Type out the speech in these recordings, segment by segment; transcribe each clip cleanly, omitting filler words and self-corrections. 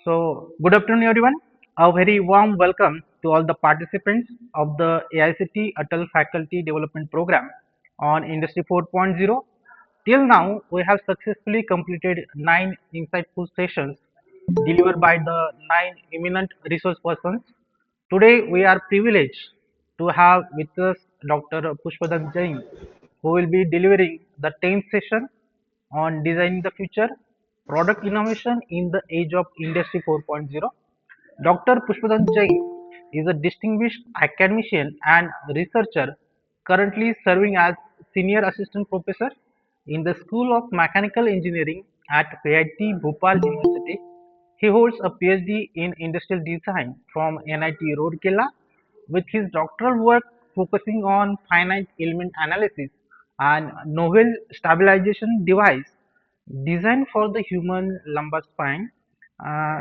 Good afternoon, everyone. A very warm welcome to all the participants of the AICT Atal Faculty Development Program on Industry 4.0. Till now, we have successfully completed 9 insightful sessions delivered by the 9 eminent resource persons. Today, we are privileged to have with us Dr. Pushpdant Jain, who will be delivering the 10th session on designing the future, product innovation in the age of Industry 4.0. Dr. Pushpdant Jain is a distinguished academician and researcher currently serving as Senior Assistant Professor in the School of Mechanical Engineering at IIT Bhopal University. He holds a PhD in Industrial Design from NIT Rourkela, with his doctoral work focusing on finite element analysis and novel stabilization device designed for the human lumbar spine.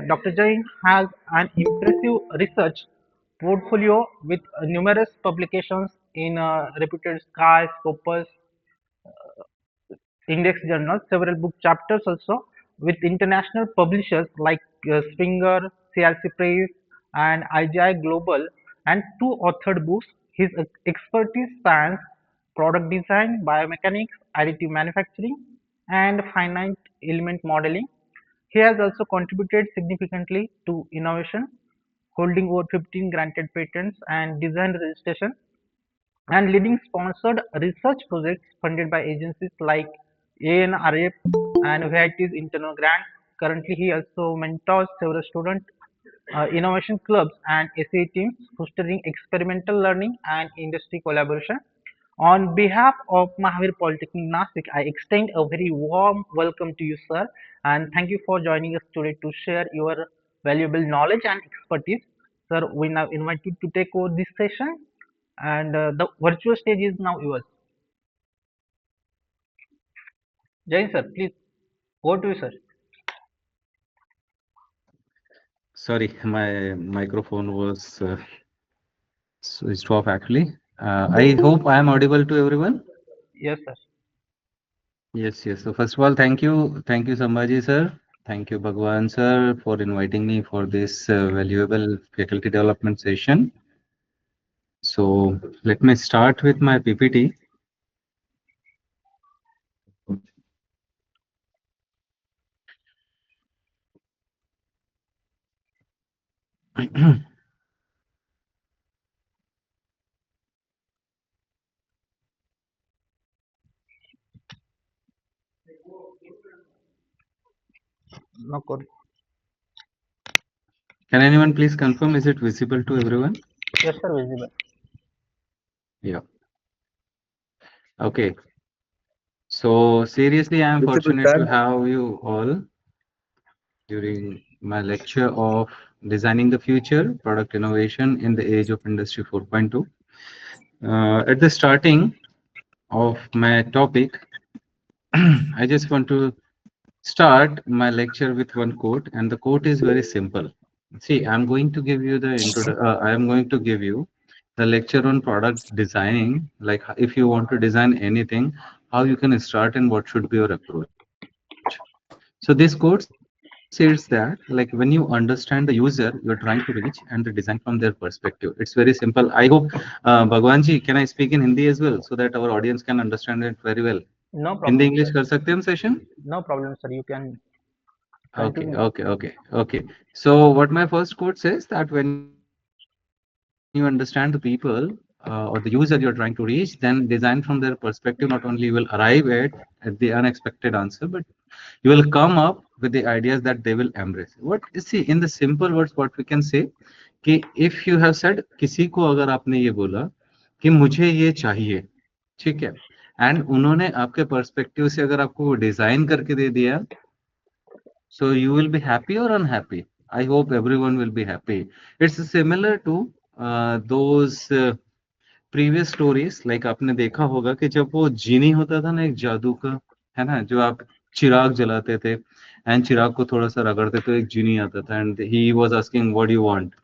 Dr. Jain has an impressive research portfolio with numerous publications in reputed Sky, Scopus, index journals, several book chapters also with international publishers like Springer, CRC Press, and IGI Global, and two authored books. His expertise spans product design, biomechanics, additive manufacturing, and finite element modeling. He has also contributed significantly to innovation, holding over 15 granted patents and design registration and leading sponsored research projects funded by agencies like ANRF and VIT's internal grants. Currently, he also mentors several student innovation clubs and SAE teams, fostering experimental learning and industry collaboration. On behalf of Mahavir Polytechnic Nashik, I extend a very warm welcome to you, sir, and thank you for joining us today to share your valuable knowledge and expertise. Sir, we now invite you to take over this session, and the virtual stage is now yours. Jain, sir, please, over to you, sir. Sorry, my microphone was switched off actually. I hope I am audible to everyone. Yes, sir. Yes. So first of all, thank you, Sambhaji sir. Thank you, Bhagwan sir, for inviting me for this valuable faculty development session. So let me start with my PPT. No, good. Can anyone please confirm, is it visible to everyone? Yes, sir, visible. Yeah. Okay. So seriously, I am Visible, fortunate to sir. have you all during my lecture of designing the future, product innovation in the age of Industry 4.2. At the starting of my topic, I just want to start my lecture with one quote, and the quote is very simple. See, I'm going to give you the I am going to give you the lecture on product designing, like if you want to design anything, how you can start and what should be your approach. So this quote says that, like when you understand the user you're trying to reach and the design from their perspective, it's very simple. I hope, Bhagwan ji, can I speak in Hindi as well so that our audience can understand it very well? No Hindi problem, English sir. कर सकते हैं हम session? No problem, sir. You can Okay, continue. okay, okay, okay. So what my first quote says that when you understand the people or the user you're trying to reach, then design from their perspective, not only you will arrive at the unexpected answer, but you will come up with the ideas that they will embrace. What you see in the simple words, what we can say कि if you have said किसी को अगर आपने ये बोला कि मुझे ये चाहिए, ठीक है, एंड उन्होंने आपके पर्सपेक्टिव से अगर आपको वो डिजाइन करके दे दिया, so you will be happy or unhappy? I hope everyone will be happy. It's similar to those previous stories. Like आपने देखा होगा कि जब वो जीनी होता था ना एक जादू का, है ना, जो आप चिराग जलाते थे एंड चिराग को थोड़ा सा रगड़ते तो एक जीनी आता था and he was asking what do you want.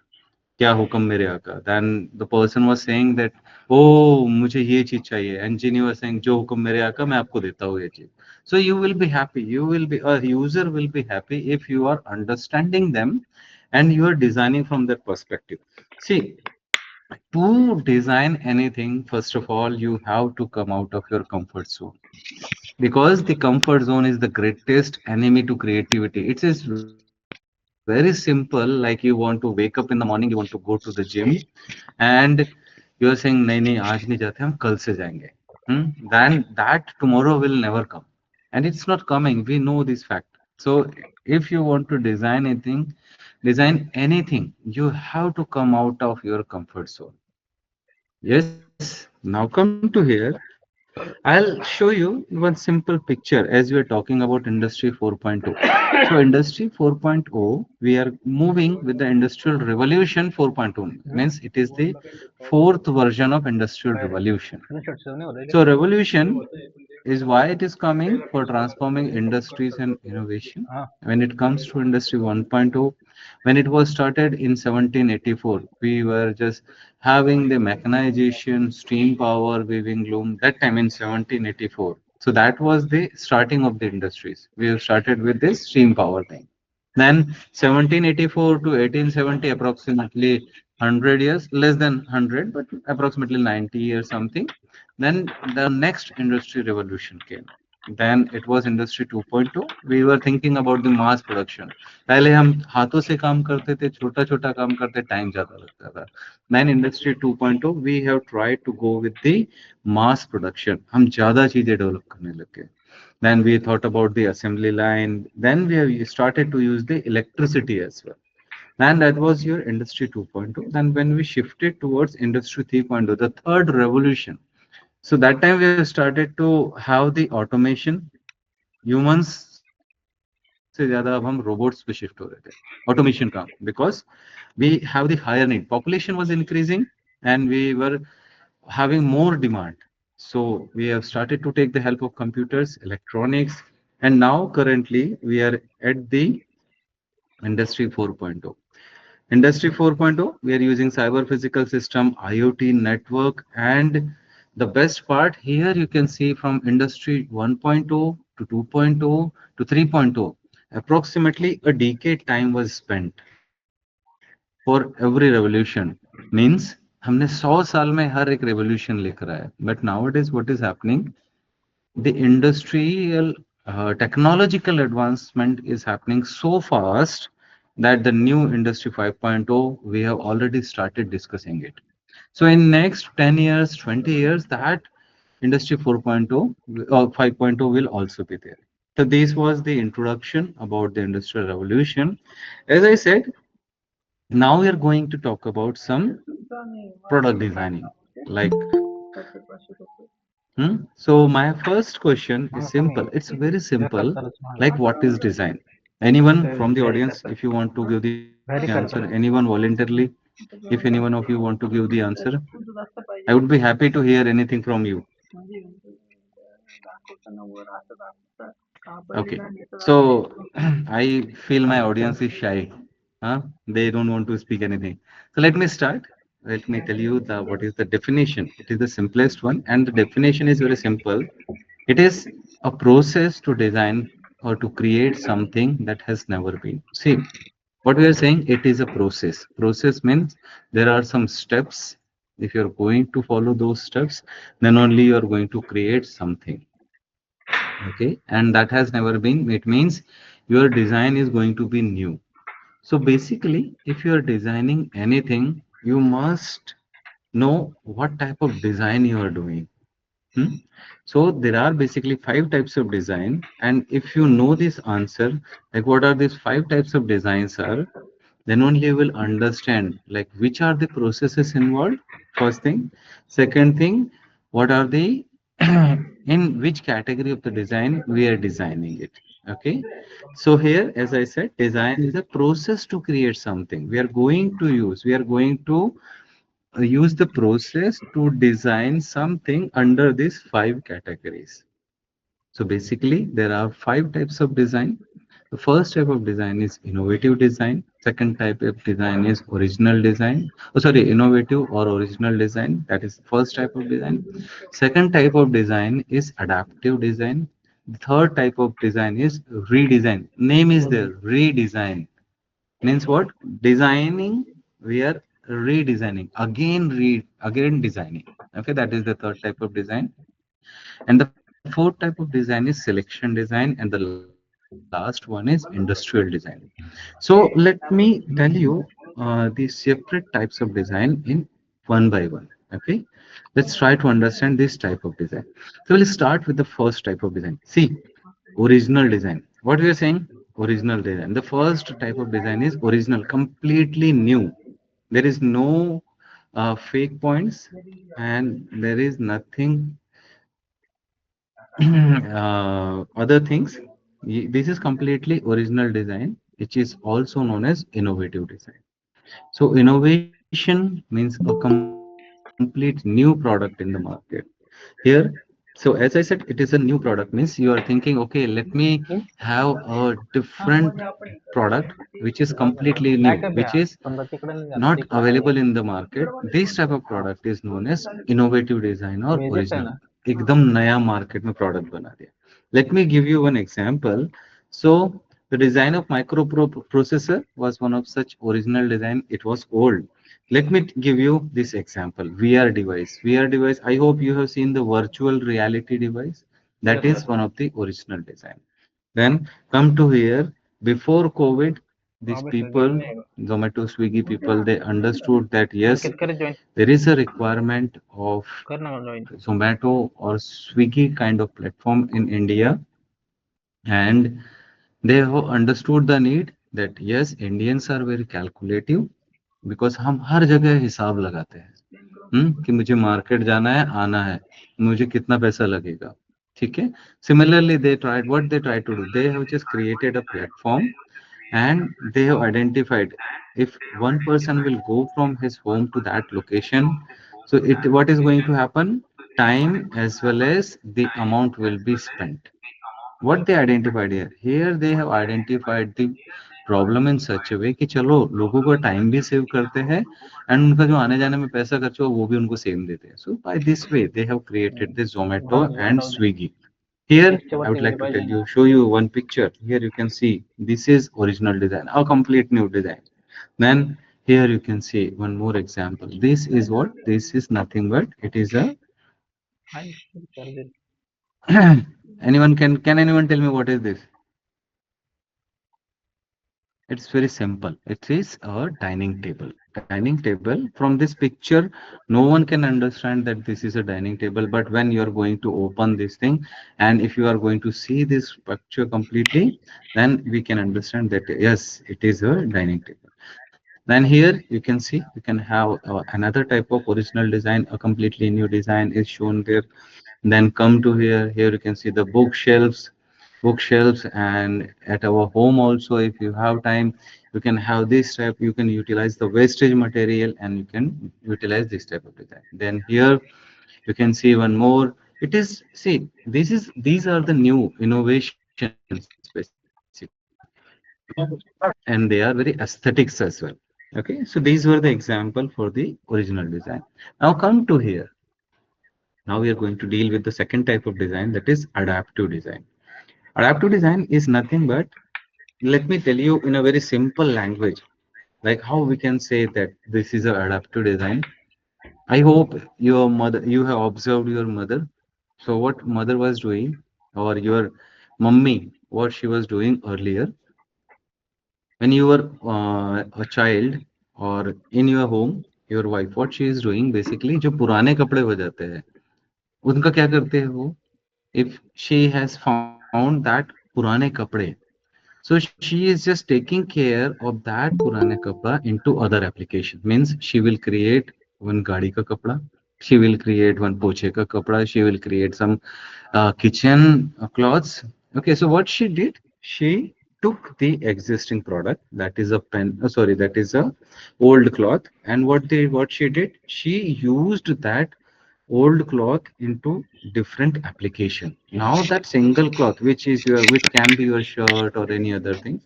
क्या हुक्म मेरे आका. Then the person was saying that, oh मुझे ये चीज चाहिए, and genie was saying जो हुक्म मेरे आका मैं आपको देता हूँ ये चीज. So you will be happy, you will be, a user will be happy if you are understanding them and you are designing from their perspective. See, to design anything, first of all, you have to come out of your comfort zone, because the comfort zone is the greatest enemy to creativity. It is very simple, like you want to wake up in the morning, you want to go to the gym, and you are saying नहीं नहीं आज नहीं जाते हम कल से जाएंगे. Then that tomorrow will never come, and it's not coming, we know this fact. So if you want to design anything, you have to come out of your comfort zone. Yes, now come to here. I'll show you one simple picture as we are talking about Industry 4.0. So, Industry 4.0, we are moving with the Industrial Revolution 4.0, means it is the fourth version of Industrial Revolution. So, revolution is why it is coming for transforming industries and innovation. When it comes to Industry 1.0, when it was started in 1784, we were just having the mechanization, steam power, weaving loom, that time in 1784. So that was the starting of the industries. We have started with this steam power thing. Then 1784 to 1870, approximately 100 years, less than 100, but approximately 90 years something. Then the next industry revolution came. Then it was industry 2.0. We were thinking about the mass production. पहले हम हाथों से काम करते थे, छोटा छोटा काम करते, टाइम ज्यादा लगता था. Then industry 2.0, we have tried to go with the mass production. हम ज्यादा चीजें डेवलप करने लगे. Then we thought about the assembly line. Then we have started to use the electricity as well. And that was your industry 2.0. Then when we shifted towards industry 3.0, the third revolution. So that time we have started to have the automation. Humans से ज्यादा अब हम robots पे shift हो रहे थे. Automation काम, because we have the higher need. Population was increasing and we were having more demand. So we have started to take the help of computers, electronics, and now currently we are at the industry 4.0. Industry 4.0, we are using cyber physical system, IoT network, and the best part here you can see from industry 1.0 to 2.0 to 3.0, approximately a decade time was spent for every revolution. Means हमने 100 साल में हर एक revolution लेकर आया. But nowadays what is happening? The industrial technological advancement is happening so fast that the new industry 5.0 we have already started discussing it. So in next 10 years, 20 years, that industry 4.0 or 5.0 will also be there. So this was the introduction about the industrial revolution. As I said, now we are going to talk about some product designing, like So my first question is simple. It's very simple. Like, what is design? Anyone from the audience, if you want to give the answer, anyone voluntarily, if any one of you want to give the answer, I would be happy to hear anything from you. Okay. So I feel my audience is shy. Huh? They don't want to speak anything. So let me start. Let me tell you the what is the definition. It is the simplest one, and the definition is very simple. It is a process to design or to create something that has never been. See, what we are saying, it is a process. Process means there are some steps. If you're going to follow those steps, then only you are going to create something. Okay, and that has never been. It means your design is going to be new. So basically, if you are designing anything, you must know what type of design you are doing. Hmm? So there are basically five types of design, and if you know this answer, like what are these five types of designs are, then only you will understand like which are the processes involved. First thing, second thing, what are the in which category of the design we are designing it. Okay, so here, as I said, design is a process to create something. We are going to use the process to design something under these five categories. So basically, there are five types of design. The first type of design is innovative design. Second type of design is original design. Oh, sorry, innovative or original design. That is the first type of design. Second type of design is adaptive design. The third type of design is redesign. Name is there, redesign. Means what? Designing, we are redesigning. Again designing. Okay, that is the third type of design. And the fourth type of design is selection design, and the last one is industrial design. So let me tell you the separate types of design in one by one. Okay, let's try to understand this type of design. So we'll start with the first type of design. See, original design. What we are saying? Original design. The first type of design is original, completely new. There is no fake points, and there is nothing other things. This is completely original design, which is also known as innovative design. So innovation means a complete new product in the market. Here, so as I said, it is a new product, means you are thinking, okay, let me have a different product which is completely new, which is not available in the market. This type of product is known as innovative design or original. एकदम नया market में product बना दिया. Let me give you one example. So the design of microprocessor was one of such original design. It was old. Let me give you this example. VR device. VR device. I hope you have seen the virtual reality device. That is one of the original design. Then come to here. Before COVID, these people, Zomato, Swiggy people, they understood that yes, there is a requirement of Zomato or Swiggy kind of platform in India, and they have understood the need that yes, Indians are very calculative because हम हर जगह हिसाब लगाते हैं कि मुझे market जाना है आना है मुझे कितना पैसा लगेगा ठीक है similarly they tried what they tried to do they have just created a platform and they have identified if one person will go from his home to that location so it what is going to happen time as well as the amount will be spent what they identified here they have identified the problem in such way कि चलो लोगों का time भी save करते हैं and उनका जो आने जाने में पैसा खर्च हुआ वो भी उनको सेम देते हैं so by this way they have created this Zomato and Swiggy here I would like to tell you show you one picture here you can see this is original design a complete new design then here you can see one more example this is what this is nothing but it is a anyone can anyone tell me what is this it's very simple. It is a dining table. Dining table. From this picture, no one can understand that this is a dining table. But when you are going to open this thing, and if you are going to see this picture completely, then we can understand that yes, it is a dining table. Then here you can see you can have another type of original design. A completely new design is shown there. Then come to here. Here you can see the bookshelves and at our home also if you have time you can have this type you can utilize the wastage material and you can utilize this type of design then here you can see one more it is see this is these are the new innovations basically and they are very aesthetics as well okay so these were the example for the original design now come to here now we are going to deal with the second type of design that is adaptive design. Adaptive design is nothing but let me tell you in a very simple language like how we can say that this is a adaptive design. I hope your mother you have observed your mother. So what mother was doing or your mummy what she was doing earlier when you were a child or in your home your wife what she is doing basically जो पुराने कपड़े हो जाते हैं उनका क्या करते हैं वो if she has found that पुराने कपड़े so she is just taking care of that purane kapda into other application. Means she will create one gadi ka kapda, she will create one poche ka kapda, she will create some kitchen cloths. Okay, so what she did, she took the existing product that is a pen. Sorry, that is a old cloth, and what she did, she used that old cloth into different application. Now that single cloth, which is your, which can be your shirt or any other thing,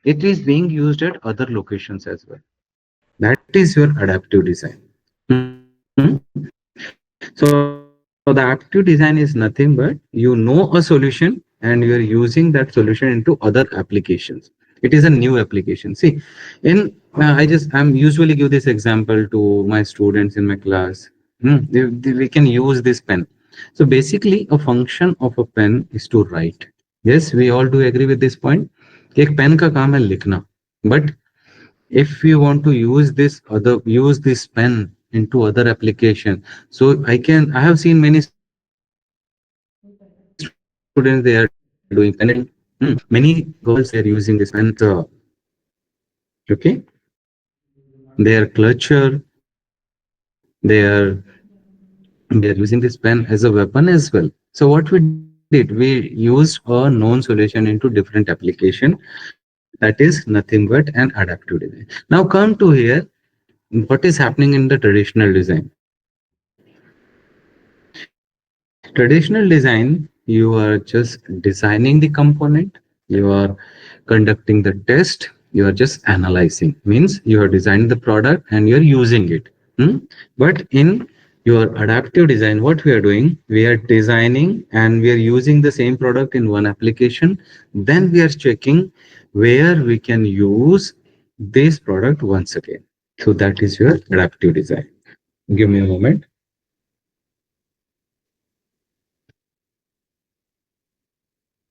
it is being used at other locations as well. That is your adaptive design. Hmm? So the adaptive design is nothing but you know a solution and you are using that solution into other applications. It is a new application. See, in I'm usually give this example to my students in my class. We can use this pen. So basically, a function of a pen is to write. Yes, we all do agree with this point. कि एक pen का काम है लिखना, but if you want to use this pen into other application, so I have seen many students, they are doing pen writing. Many girls, they are using this pen as okay, they are clutcher, they are using this pen as a weapon as well. So what we did, we used a known solution into different application. That is nothing but an adaptive design. Now come to here, what is happening in the traditional design. Traditional design, you are just designing the component, you are conducting the test, you are just analyzing. Means you are designing the product and you're using it. But in your adaptive design, what we are doing, we are designing and we are using the same product in one application. Then we are checking where we can use this product once again. So that is your adaptive design. Give me a moment.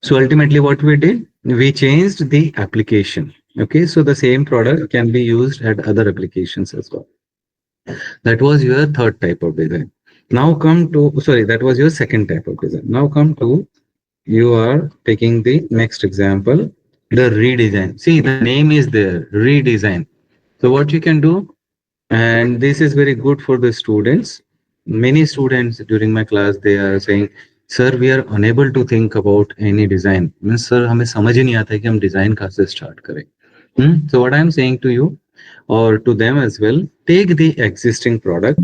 So ultimately what we did, we changed the application. Okay, so the same product can be used at other applications as well. That was your third type of design. Now come to, sorry, that was your second type of design. Now come to, you are taking the next example, the redesign. See, the name is there, redesign. So what you can do, and this is very good for the students. Many students during my class, they are saying, sir, we are unable to think about any design. Means sir, हमें समझ ही नहीं आता है कि हम design कहाँ से start करें. So what I am saying to you or to them as well, take the existing product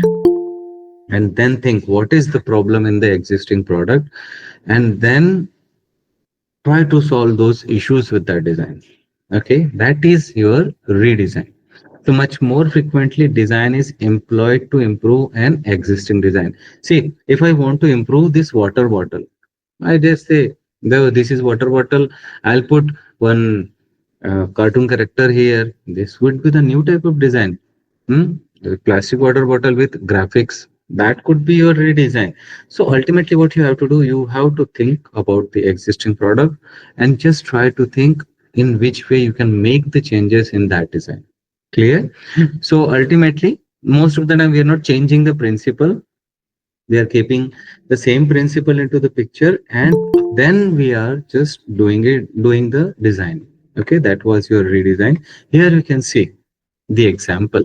and then think what is the problem in the existing product, and then try to solve those issues with that design. Okay, that is your redesign. So much more frequently, design is employed to improve an existing design. See, if I want to improve this water bottle, I just say, "Though this is water bottle, I'll put one cartoon character here." This would be the new type of design. The plastic water bottle with graphics. That could be your redesign. So ultimately, what you have to do, you have to think about the existing product and just try to think in which way you can make the changes in that design. Clear? So ultimately, most of the time we are not changing the principle. We are keeping the same principle into the picture, and then we are just doing the design. Okay, that was your redesign. Here you can see the example.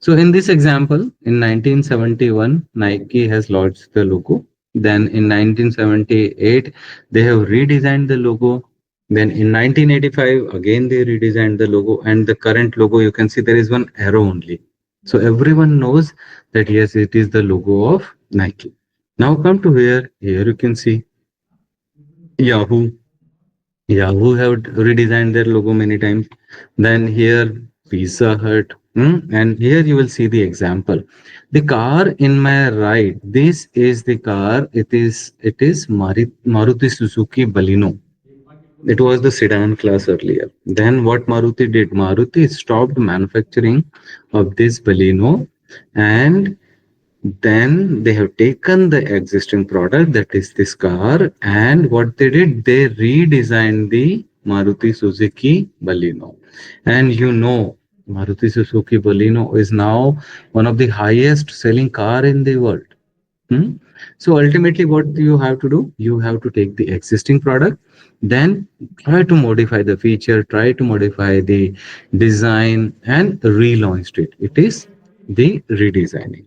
So in this example, in 1971, Nike has launched the logo. Then in 1978, they have redesigned the logo. Then in 1985, again they redesigned the logo, and the current logo, you can see there is one arrow only. So everyone knows that yes, it is the logo of Nike. Now come to here. Here you can see Yahoo. Yahoo have redesigned their logo many times. Then here Pizza Hut, and here you will see the example. The car in my right, this is the car. It is Maruti Suzuki Baleno. It was the sedan class earlier. Then what Maruti did? Maruti stopped manufacturing of this Baleno, and then they have taken the existing product, that is this car, and what they did, they redesigned the Maruti Suzuki Baleno. And you know, Maruti Suzuki Baleno is now one of the highest selling car in the world. Hmm? So ultimately, what you have to do, you have to take the existing product, then try to modify the feature, try to modify the design, and relaunched it. It is the redesigning.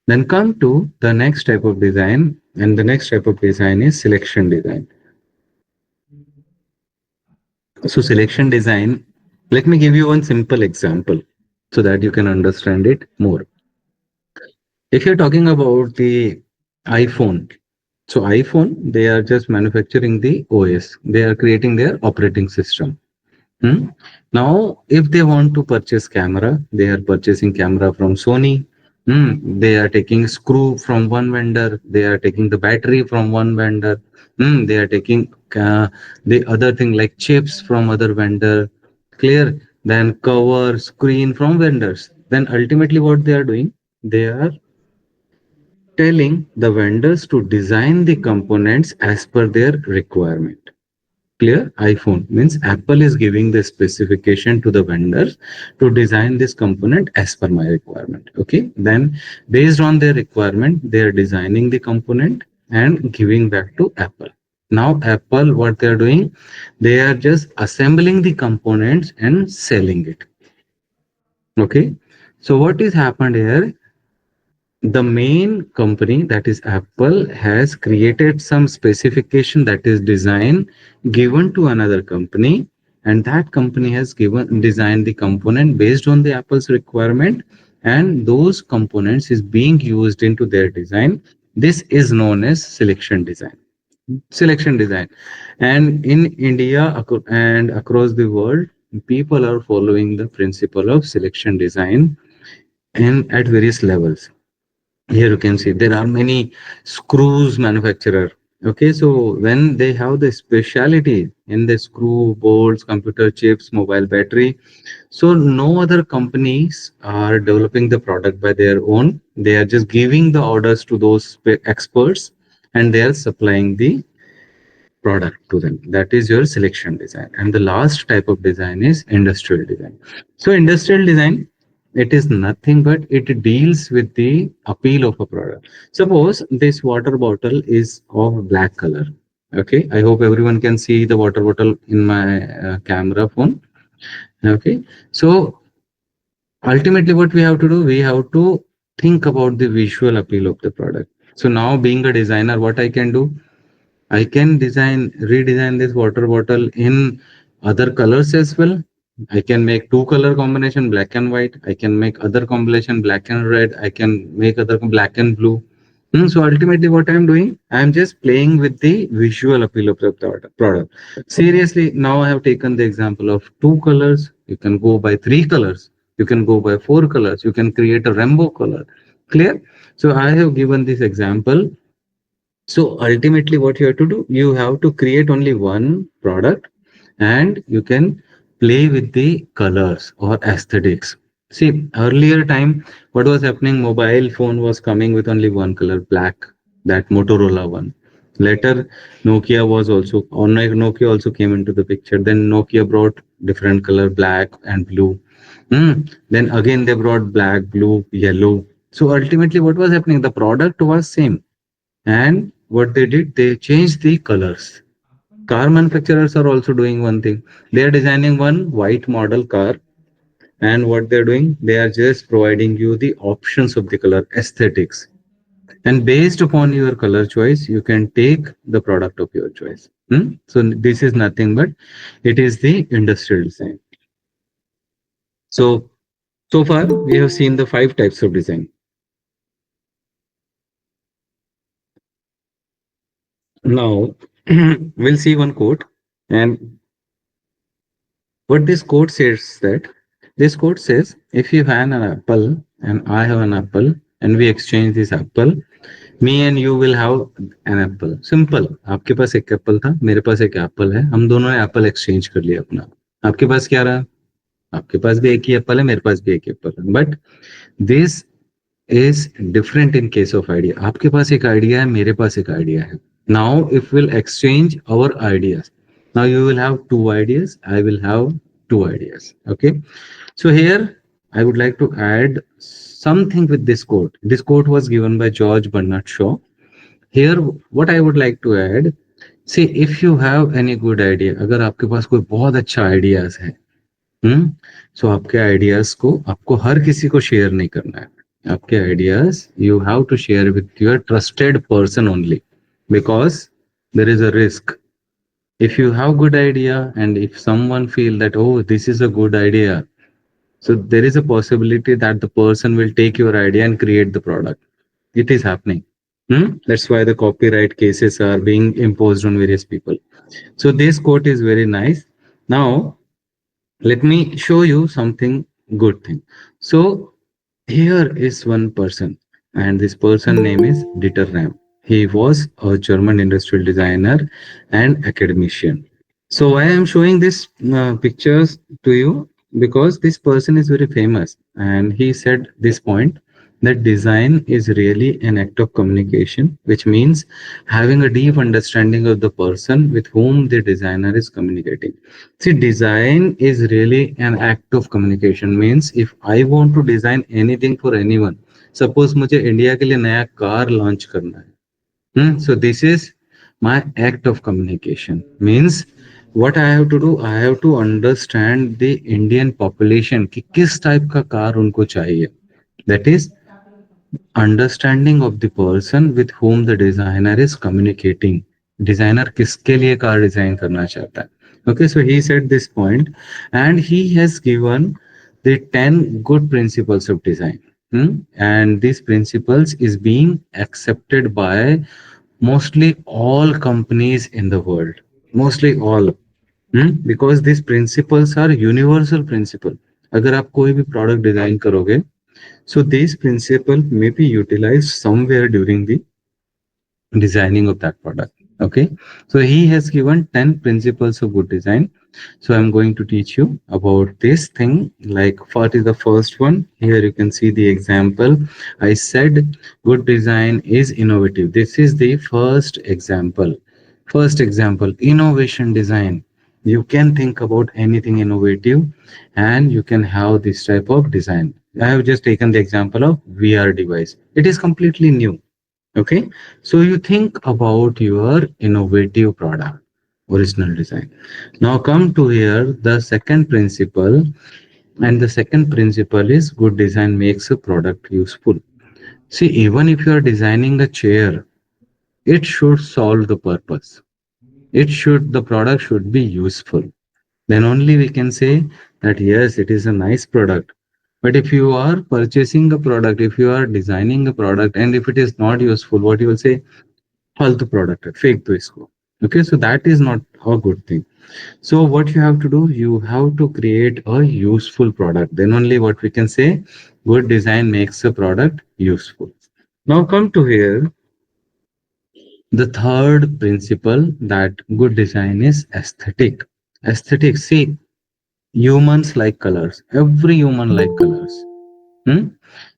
Then come to the next type of design, and the next type of design is selection design. So selection design, let me give you one simple example so that you can understand it more. If you're talking about the iPhone, so iPhone, they are just manufacturing the OS. They are creating their operating system. Hmm? Now, if they want to purchase camera, they are purchasing camera from Sony. They are taking screw from one vendor. They are taking the battery from one vendor. They are taking the other thing like chips from other vendor. Clear. Then cover, screen from vendors. Then ultimately, what they are doing, they are telling the vendors to design the components as per their requirement. Clear? iPhone means Apple is giving the specification to the vendors to design this component as per my requirement. Okay. Then based on their requirement, they are designing the component and giving back to Apple. Now Apple, what they are doing, they are just assembling the components and selling it. Okay. So what is happened here? The main company, that is Apple, has created some specification, that is design, given to another company, and that company has given designed the component based on the Apple's requirement, and those components is being used into their design. This is known as selection design. And in India and across the world, people are following the principle of selection design and at various levels. Here you can see there are many screws manufacturer. Okay, so when they have the speciality in the screw, bolts, computer chips, mobile battery, so no other companies are developing the product by their own. They are just giving the orders to those experts, and they are supplying the product to them. That is your selection design. And the last type of design is industrial design. So industrial design, it is nothing but it deals with the appeal of a product. Suppose this water bottle is of black color. Okay, I hope everyone can see the water bottle in my camera phone. Okay, so ultimately what we have to do, we have to think about the visual appeal of the product. So now being a designer, what I can do, I can redesign this water bottle in other colors as well. I can make two color combination, black and white. I can make other combination, black and red. I can make other black and blue. So ultimately, what I'm doing, I'm just playing with the visual appeal of the product. Seriously, now I have taken the example of two colors. You can go by three colors. You can go by four colors. You can create a rainbow color. Clear? So I have given this example. So ultimately, what you have to do, you have to create only one product, and you can play with the colors or aesthetics. See, earlier time, what was happening? Mobile phone was coming with only one color, black, that Motorola one. Later, Nokia was also, online Nokia also came into the picture. Then Nokia brought different color, black and blue. Then again, they brought black, blue, yellow. So ultimately, what was happening? The product was same, and what they did, they changed the colors. Car manufacturers are also doing one thing. They are designing one white model car, and what they're doing, they are just providing you the options of the color aesthetics. And based upon your color choice, you can take the product of your choice. So this is nothing but it is the industrial design. So so far we have seen the five types of design. Now we'll see one quote, and what this quote says, that this quote says, if you have an apple and I have an apple and we exchange this apple, me and you will have an apple. Simple. आपके पास एक Apple था, मेरे पास एक Apple है, हम दोनों ने Apple exchange कर लिया अपना. आपके पास क्या रहा? आपके पास भी एक ही एप्पल है, मेरे पास भी एक एप्पल है. But this is different in case of idea. आपके पास एक आइडिया है, मेरे पास एक आइडिया है. Now if will exchange our ideas, now you will have two ideas, I will have two ideas. Okay, so here I would like to add something with this quote. This quote was given by George Bernard Shaw. Here what I would like to add, see, if you have any good idea, अगर आपके पास कोई बहुत अच्छा ideas है, सो आपके ideas को आपको हर किसी को शेयर नहीं करना है. आपके ideas you have to share with your trusted person only, because there is a risk. If you have good idea and if someone feel that, oh, this is a good idea, so there is a possibility that the person will take your idea and create the product. It is happening. That's why the copyright cases are being imposed on various people. So this quote is very nice. Now let me show you something good thing. So here is one person, and this person name is Dieter Ram. He was a German industrial designer and academician. So why I am showing this pictures to you, because this person is very famous, and he said this point that design is really an act of communication, which means having a deep understanding of the person with whom the designer is communicating. See, design is really an act of communication. Means if I want to design anything for anyone, suppose मुझे India के लिए नया car launch करना है, so this is my act of communication. Means what I have to do, I have to understand the Indian population कि किस type का car उनको चाहिए. That is understanding of the person with whom the designer is communicating. Designer किसके लिए car design करना चाहता है. Okay, so he said this point, and he has given the 10 good principles of design. And these principles is being accepted by mostly all companies in the world, mostly all. Because these principles are universal principle. अगर आप कोई भी product design करोगे, so this principle may be utilized somewhere during the designing of that product. Okay, so he has given 10 principles of good design. So I'm going to teach you about this thing. Like, what is the first one? Here you can see the example. I said good design is innovative. This is the first example. First example, innovation design. You can think about anything innovative and you can have this type of design. I have just taken the example of VR device. It is completely new. Okay, so you think about your innovative product, original design. Now come to here, the second principle, and the second principle is good design makes a product useful. See, even if you are designing a chair, it should solve the purpose. The product should be useful. Then only we can say that yes, it is a nice product. But if you are purchasing a product, if you are designing a product, and if it is not useful, what you will say? फालतू product है, फेंक दो इसको. Okay, so that is not a good thing. So what you have to do, you have to create a useful product. Then only what we can say, good design makes a product useful. Now come to here, the third principle, that good design is aesthetic. Aesthetic, see, humans like colors. Every human like colors. Hmm?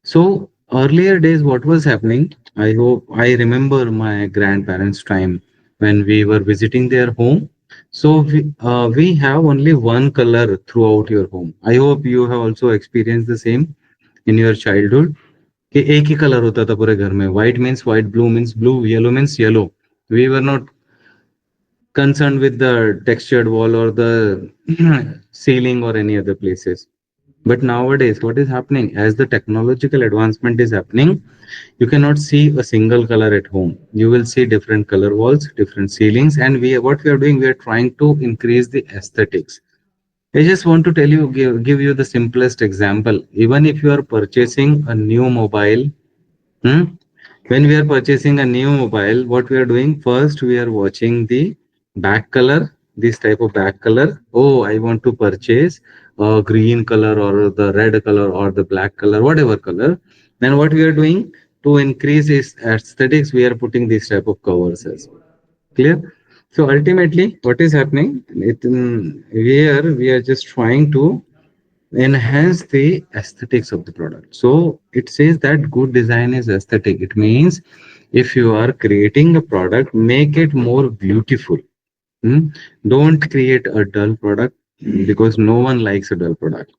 So earlier days, what was happening? I hope I remember my grandparents' time when we were visiting their home. So we have only one color throughout your home. I hope you have also experienced the same in your childhood. कि एक ही colour होता था पूरे घर में. White means white, blue means blue, yellow means yellow. We were not concerned with the textured wall or the ceiling or any other places. But nowadays, what is happening? As the technological advancement is happening, you cannot see a single color at home. You will see different color walls, different ceilings, and what we are doing, we are trying to increase the aesthetics. I just want to tell you, give you the simplest example. Even if you are purchasing a new mobile, hmm, when we are purchasing a new mobile, what we are doing first, we are watching the back color, this type of back color. Oh, I want to purchase a green color or the red color or the black color, whatever color. Then what we are doing to increase its aesthetics, we are putting this type of covers as well. Clear? So ultimately, what is happening? Here we are just trying to enhance the aesthetics of the product. So it says that good design is aesthetic. It means if you are creating a product, make it more beautiful. Hmm? Don't create a dull product, because no one likes a dull product.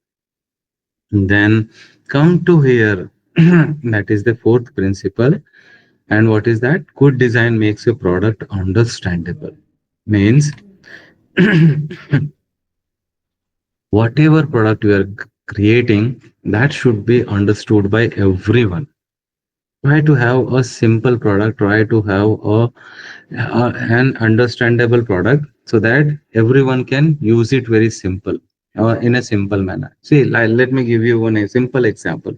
Then come to here. That is the fourth principle. And what is that? Good design makes a product understandable. Means whatever product you are creating, that should be understood by everyone. Try to have a simple product, try to have an understandable product, so that everyone can use it very simple. in a simple manner. See, let me give you one a simple example.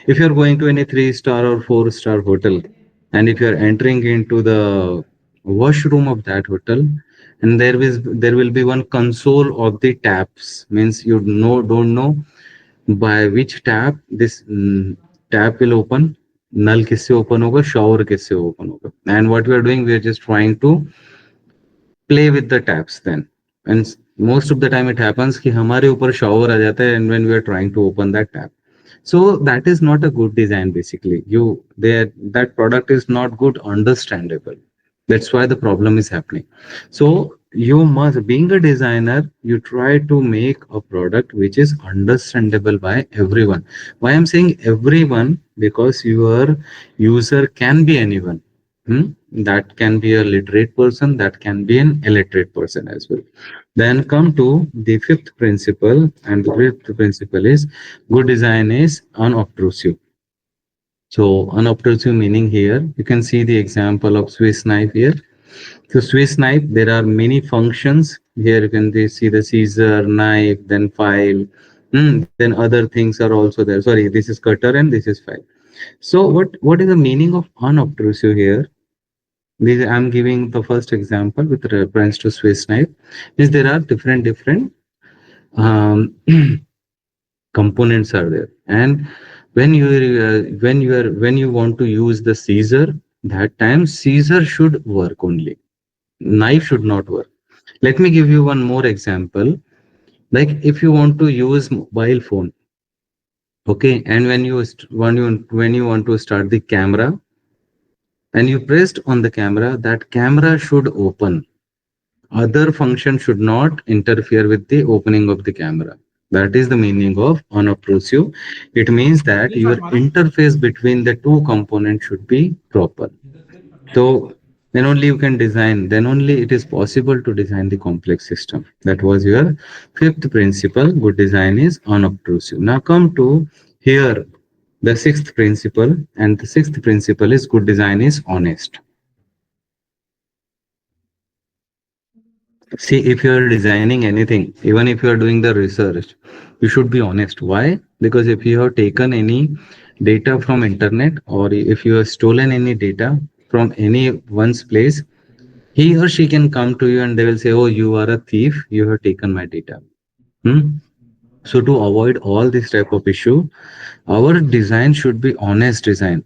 If you're going to any three-star or four-star hotel, and if you're entering into the washroom of that hotel, and there will be one console of the taps, means you know don't know by which tap this tap will open, null किससे open होगा, shower किससे open होगा. And what we are doing, we are just trying to play with the taps then. And most of the time it happens कि हमारे ऊपर shower आ जाता है and when we are trying to open that tap. So that is not a good design basically. That product is not good understandable. That's why the problem is happening. So you must, being a designer, you try to make a product which is understandable by everyone. Why I'm saying everyone? Because your user can be anyone. That can be a literate person, that can be an illiterate person as well. Then come to the fifth principle, and the fifth principle is good design is unobtrusive. So unobtrusive meaning here, you can see the example of Swiss knife here. So Swiss knife, there are many functions. Here you can see the scissor, knife, then file. Then other things are also there. Sorry, this is cutter and this is file. So what is the meaning of unobtrusive here? I'm giving the first example with reference to Swiss knife. Is there are different um, components are there, and when you want to use the scissor, that time scissor should work only, knife should not work. Let me give you one more example. Like if you want to use mobile phone, okay, and when you want to start the camera and you pressed on the camera, that camera should open, other function should not interfere with the opening of the camera. That is the meaning of unobtrusive. It means that your interface between the two components should be proper. So then only you can design, then only it is possible to design the complex system. That was your fifth principle. Good design is unobtrusive. Now come to here the sixth principle, and the sixth principle is good design is honest. See, if you are designing anything, even if you are doing the research, you should be honest. Why? Because if you have taken any data from internet, or if you have stolen any data from any one's place, he or she can come to you and they will say, "Oh, you are a thief. You have taken my data." Hmm? So to avoid all this type of issue, our design should be honest design.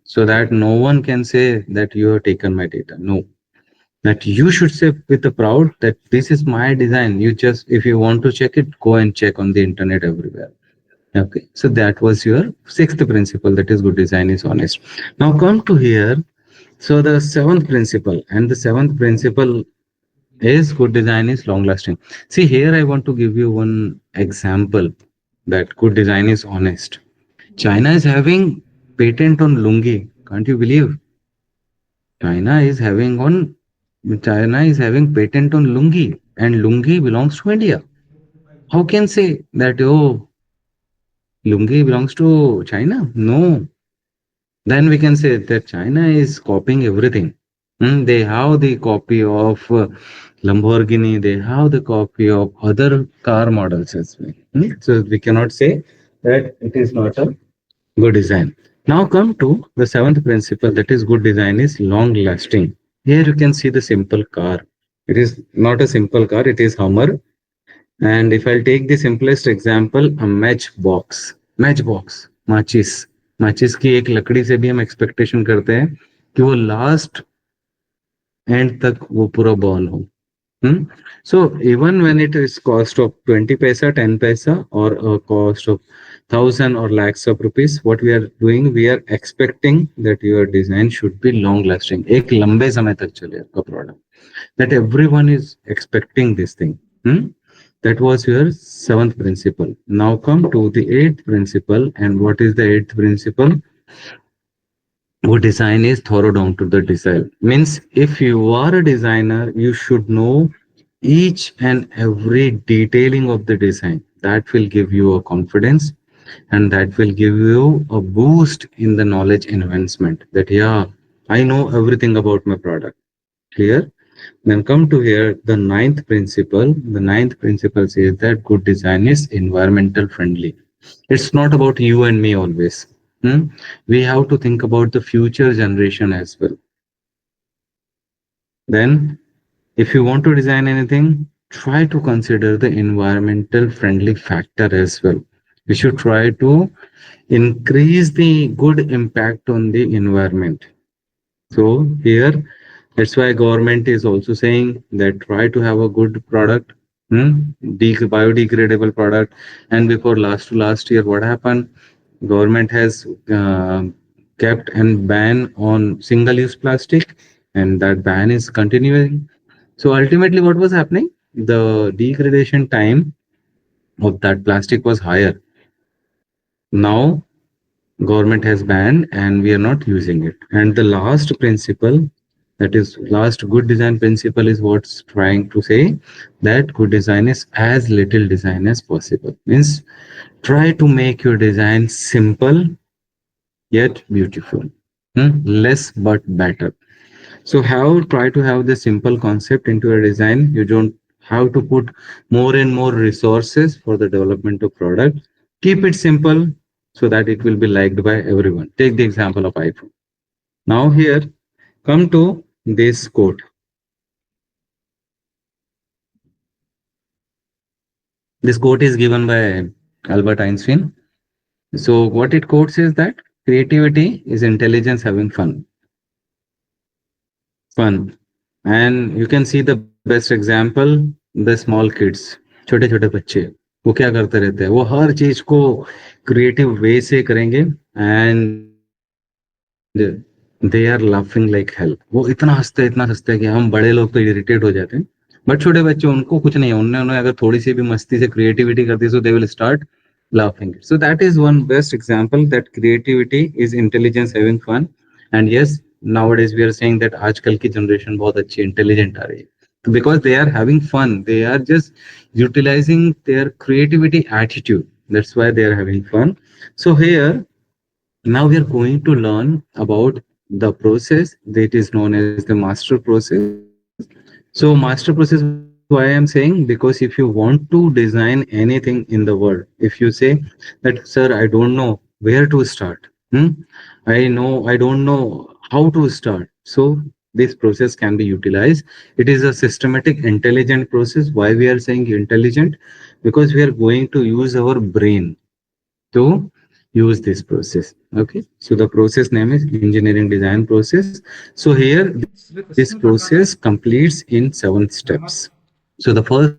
So that no one can say that you have taken my data. No, that you should say with a proud that this is my design. You just, if you want to check it, go and check on the internet everywhere. Okay, so that was your sixth principle, that is good design is honest. Now come to here. So the seventh principle, and the seventh principle is good design is long lasting. See, here I want to give you one example that good design is honest. China is having patent on lungi. Can't you believe? China is having on China is having patent on lungi, and lungi belongs to India. How can say that, oh, lungi belongs to China? No. Then we can say that China is copying everything. They have the copy of Lamborghini, they have the copy of other car models as well. So we cannot say that it is not a good design. Now come to the seventh principle, that is good design is long lasting. Here you can see the simple car. It is not a simple car, it is Hummer. And if I'll take the simplest example, a matchbox, माचिस माचिस की एक लकड़ी से भी हम expectation करते हैं कि वो लास्ट एंड तक वो पूरा बर्न हो. So even when it is cost of 20 paisa, 10 paisa, or a cost of thousand or lakhs of rupees, what we are doing, we are expecting that your design should be long lasting. एक लंबे समय तक चले आपका product. That everyone is expecting this thing. That was your seventh principle. Now come to the eighth principle. And what is the eighth principle? Good design is thorough down to the design. Means if you are a designer, you should know each and every detailing of the design. That will give you a confidence, and that will give you a boost in the knowledge enhancement. That, yeah, I know everything about my product. Clear? Then come to here, the ninth principle. The ninth principle says that good design is environmental friendly. It's not about you and me always. Hmm? We have to think about the future generation as well. Then, if you want to design anything, try to consider the environmental friendly factor as well. We should try to increase the good impact on the environment. So here, that's why government is also saying that try to have a good product, biodegradable product. And before last year, what happened? Government has kept and ban on single-use plastic, and that ban is continuing. So ultimately, what was happening? The degradation time of that plastic was higher. Now government has banned and we are not using it. And the last principle, that is last good design principle, is what's trying to say that good design is as little design as possible. Means try to make your design simple yet beautiful. Less but better. So have try to have the simple concept into a design. You don't have to put more and more resources for the development of product. Keep it simple so that it will be liked by everyone. Take the example of iPhone. Now here, come to this quote. This quote is given by Albert Einstein. So what it quotes is that creativity is intelligence having fun. Fun. And you can see the best example, the small kids, छोटे छोटे बच्चे, वो क्या करते रहते हैं, वो हर चीज को क्रिएटिव वे से करेंगे and they are laughing like hell. वो इतना हंसते हैं कि हम बड़े लोग तो इरिटेट हो जाते हैं. बट छोटे बच्चे उनको कुछ नहीं है, उन्होंने अगर थोड़ी सी भी मस्ती से क्रिएटिविटी कर दी, so they will start laughing. So that is one best example that creativity is intelligence having fun. And yes, nowadays we are saying that आजकल की जनरेशन बहुत अच्छी इंटेलिजेंट आ रही है. Because they are having fun, they are just utilizing their creativity attitude. That's why they are having fun. So here, now we are going to learn about the process that is known as the master process. So master process, why I am saying, because if you want to design anything in the world, if you say that, sir, I don't know where to start. I don't know how to start. So this process can be utilized. It is a systematic, intelligent process. Why we are saying intelligent? Because we are going to use our brain to use this process. Okay. So the process name is engineering design process. So here, this process completes in 7 steps. So the first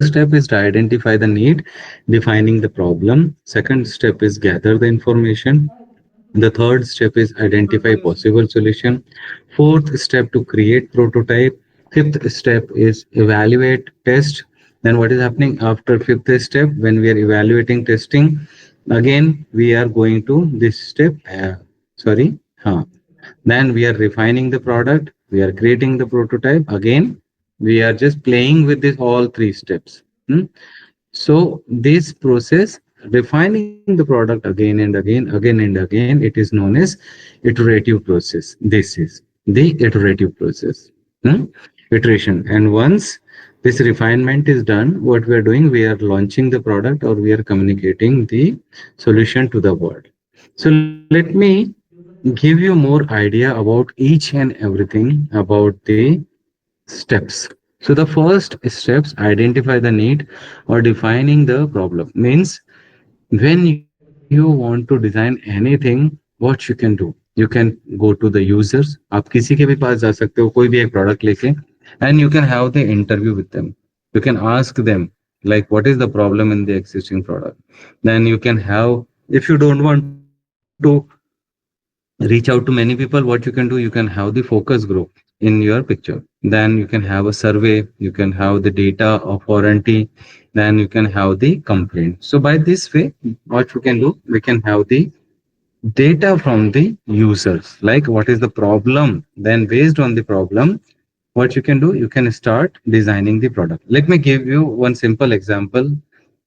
step is to identify the need, defining the problem. Second step is gather the information. The third step is identify possible solution. Fourth step to create prototype. Fifth step is evaluate, test. Then what is happening after fifth step? When we are evaluating, testing, again we are going to this step. Sorry, then we are refining the product. We are creating the prototype. Again, we are just playing with this all three steps. So this process, refining the product again and again, again and again, it is known as iterative process. This is the iterative process. Hmm? Iteration. And once this refinement is done, what we are doing, we are launching the product or we are communicating the solution to the world. So let me give you more idea about each and everything about the steps. So the first steps, identify the need or defining the problem. Means when you want to design anything, what you can do, you can go to the users. आप किसी के भी पास जा सकते हो कोई भी एक प्रोडक्ट लेके, and you can have the interview with them. You can ask them like what is the problem in the existing product. Then you can have, if you don't want to reach out to many people, what you can do, you can have the focus group in your picture. Then you can have a survey, you can have the data of warranty, then you can have the complaint. So by this way, what we can do, we can have the data from the users, like what is the problem. Then based on the problem, what you can do, you can start designing the product. Let me give you one simple example.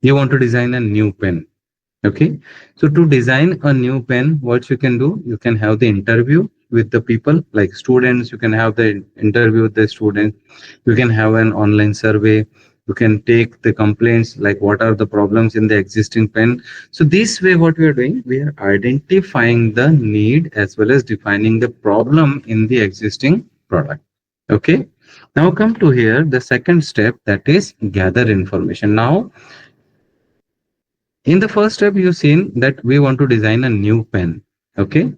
You want to design a new pen. Okay. So to design a new pen, what you can do, you can have the interview. with the people like students. You can have the interview with the students. You can have an online survey. You can take the complaints like what are the problems in the existing pen. So this way what we are doing, we are identifying the need as well as defining the problem in the existing product. Okay, now come to here the second step, that is gather information. Now in the first step you've seen that we want to design a new pen. Okay,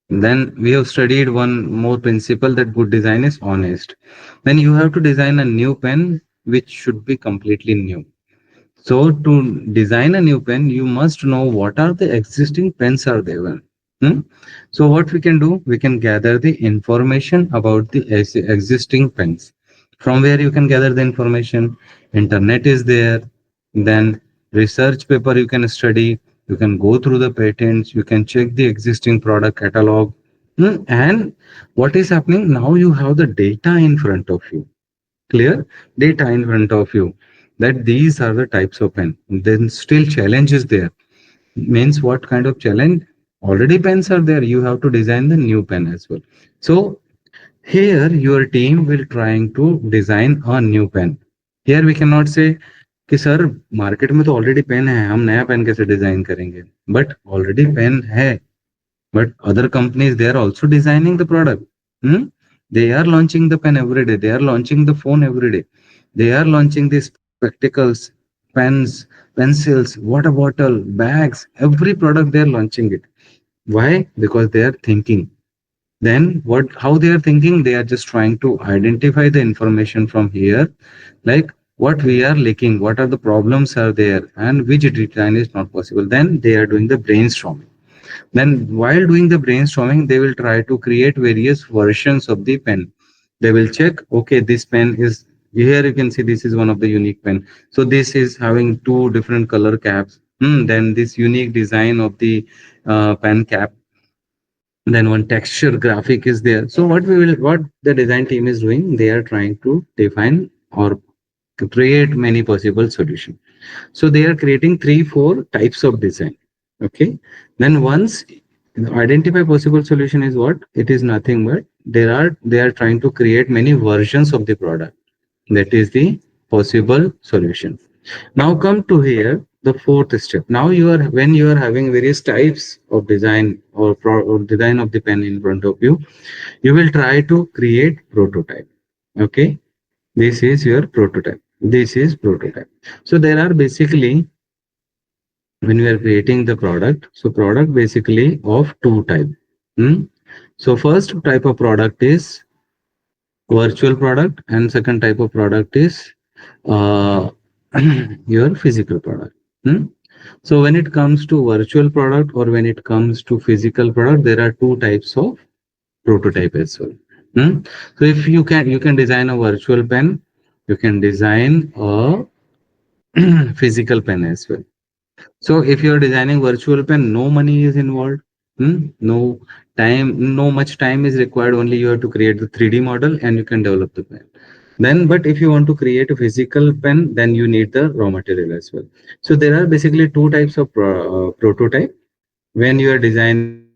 then we have studied one more principle, that good design is honest. Then you have to design a new pen which should be completely new. So to design a new pen, you must know what are the existing pens are there. Hmm? So what we can do, we can gather the information about the existing pens. From where you can gather the information? Internet is there. Then research paper you can study. You can go through the patents. You can check the existing product catalog. And what is happening now? You have the data in front of you, clear data in front of you, that these are the types of pen. Then still challenge is there. Means what kind of challenge? Already pens are there, you have to design the new pen as well. So here your team will trying to design a new pen. Here we cannot say कि sir market में तो already pen है, हम नया pen कैसे design करेंगे, but already pen है. But other companies, they are also designing the product. Hmm? They are launching the pen every day. They are launching the phone every day. They are launching the spectacles, pens, pencils, water bottle, bags. Every product they are launching it. Why? Because they are thinking. Then what? How they are thinking? They are just trying to identify the information from here, like what we are lacking, what are the problems are there, and which design is not possible. Then they are doing the brainstorming. Then while doing the brainstorming, they will try to create various versions of the pen. They will check, okay, this pen is here. You can see this is one of the unique pen. So this is having two different color caps. Then this unique design of the pen cap. Then one texture graphic is there. So what the design team is doing, they are trying to define or create many possible solutions. So they are creating 3 4 types of design. Okay, then once identify possible solution is what, it is nothing but they are trying to create many versions of the product. That is the possible solution. Now come to here the fourth step. Now you are, when you are having various types of design or design of the pen in front of you, you will try to create prototype. Okay, this is your prototype. This is prototype. So there are basically, when we are creating the product, so product basically of two type. So first type of product is virtual product, and second type of product is uh, your physical product. Hmm? So when it comes to virtual product or when it comes to physical product, there are two types of prototype as well. Hmm? So if you can design a virtual pen, you can design a physical pen as well. So if you're designing virtual pen, no money is involved. No time, no much time is required. Only you have to create the 3D model and you can develop the pen. Then, but if you want to create a physical pen, then you need the raw material as well. So there are basically two types of prototype. When you are designing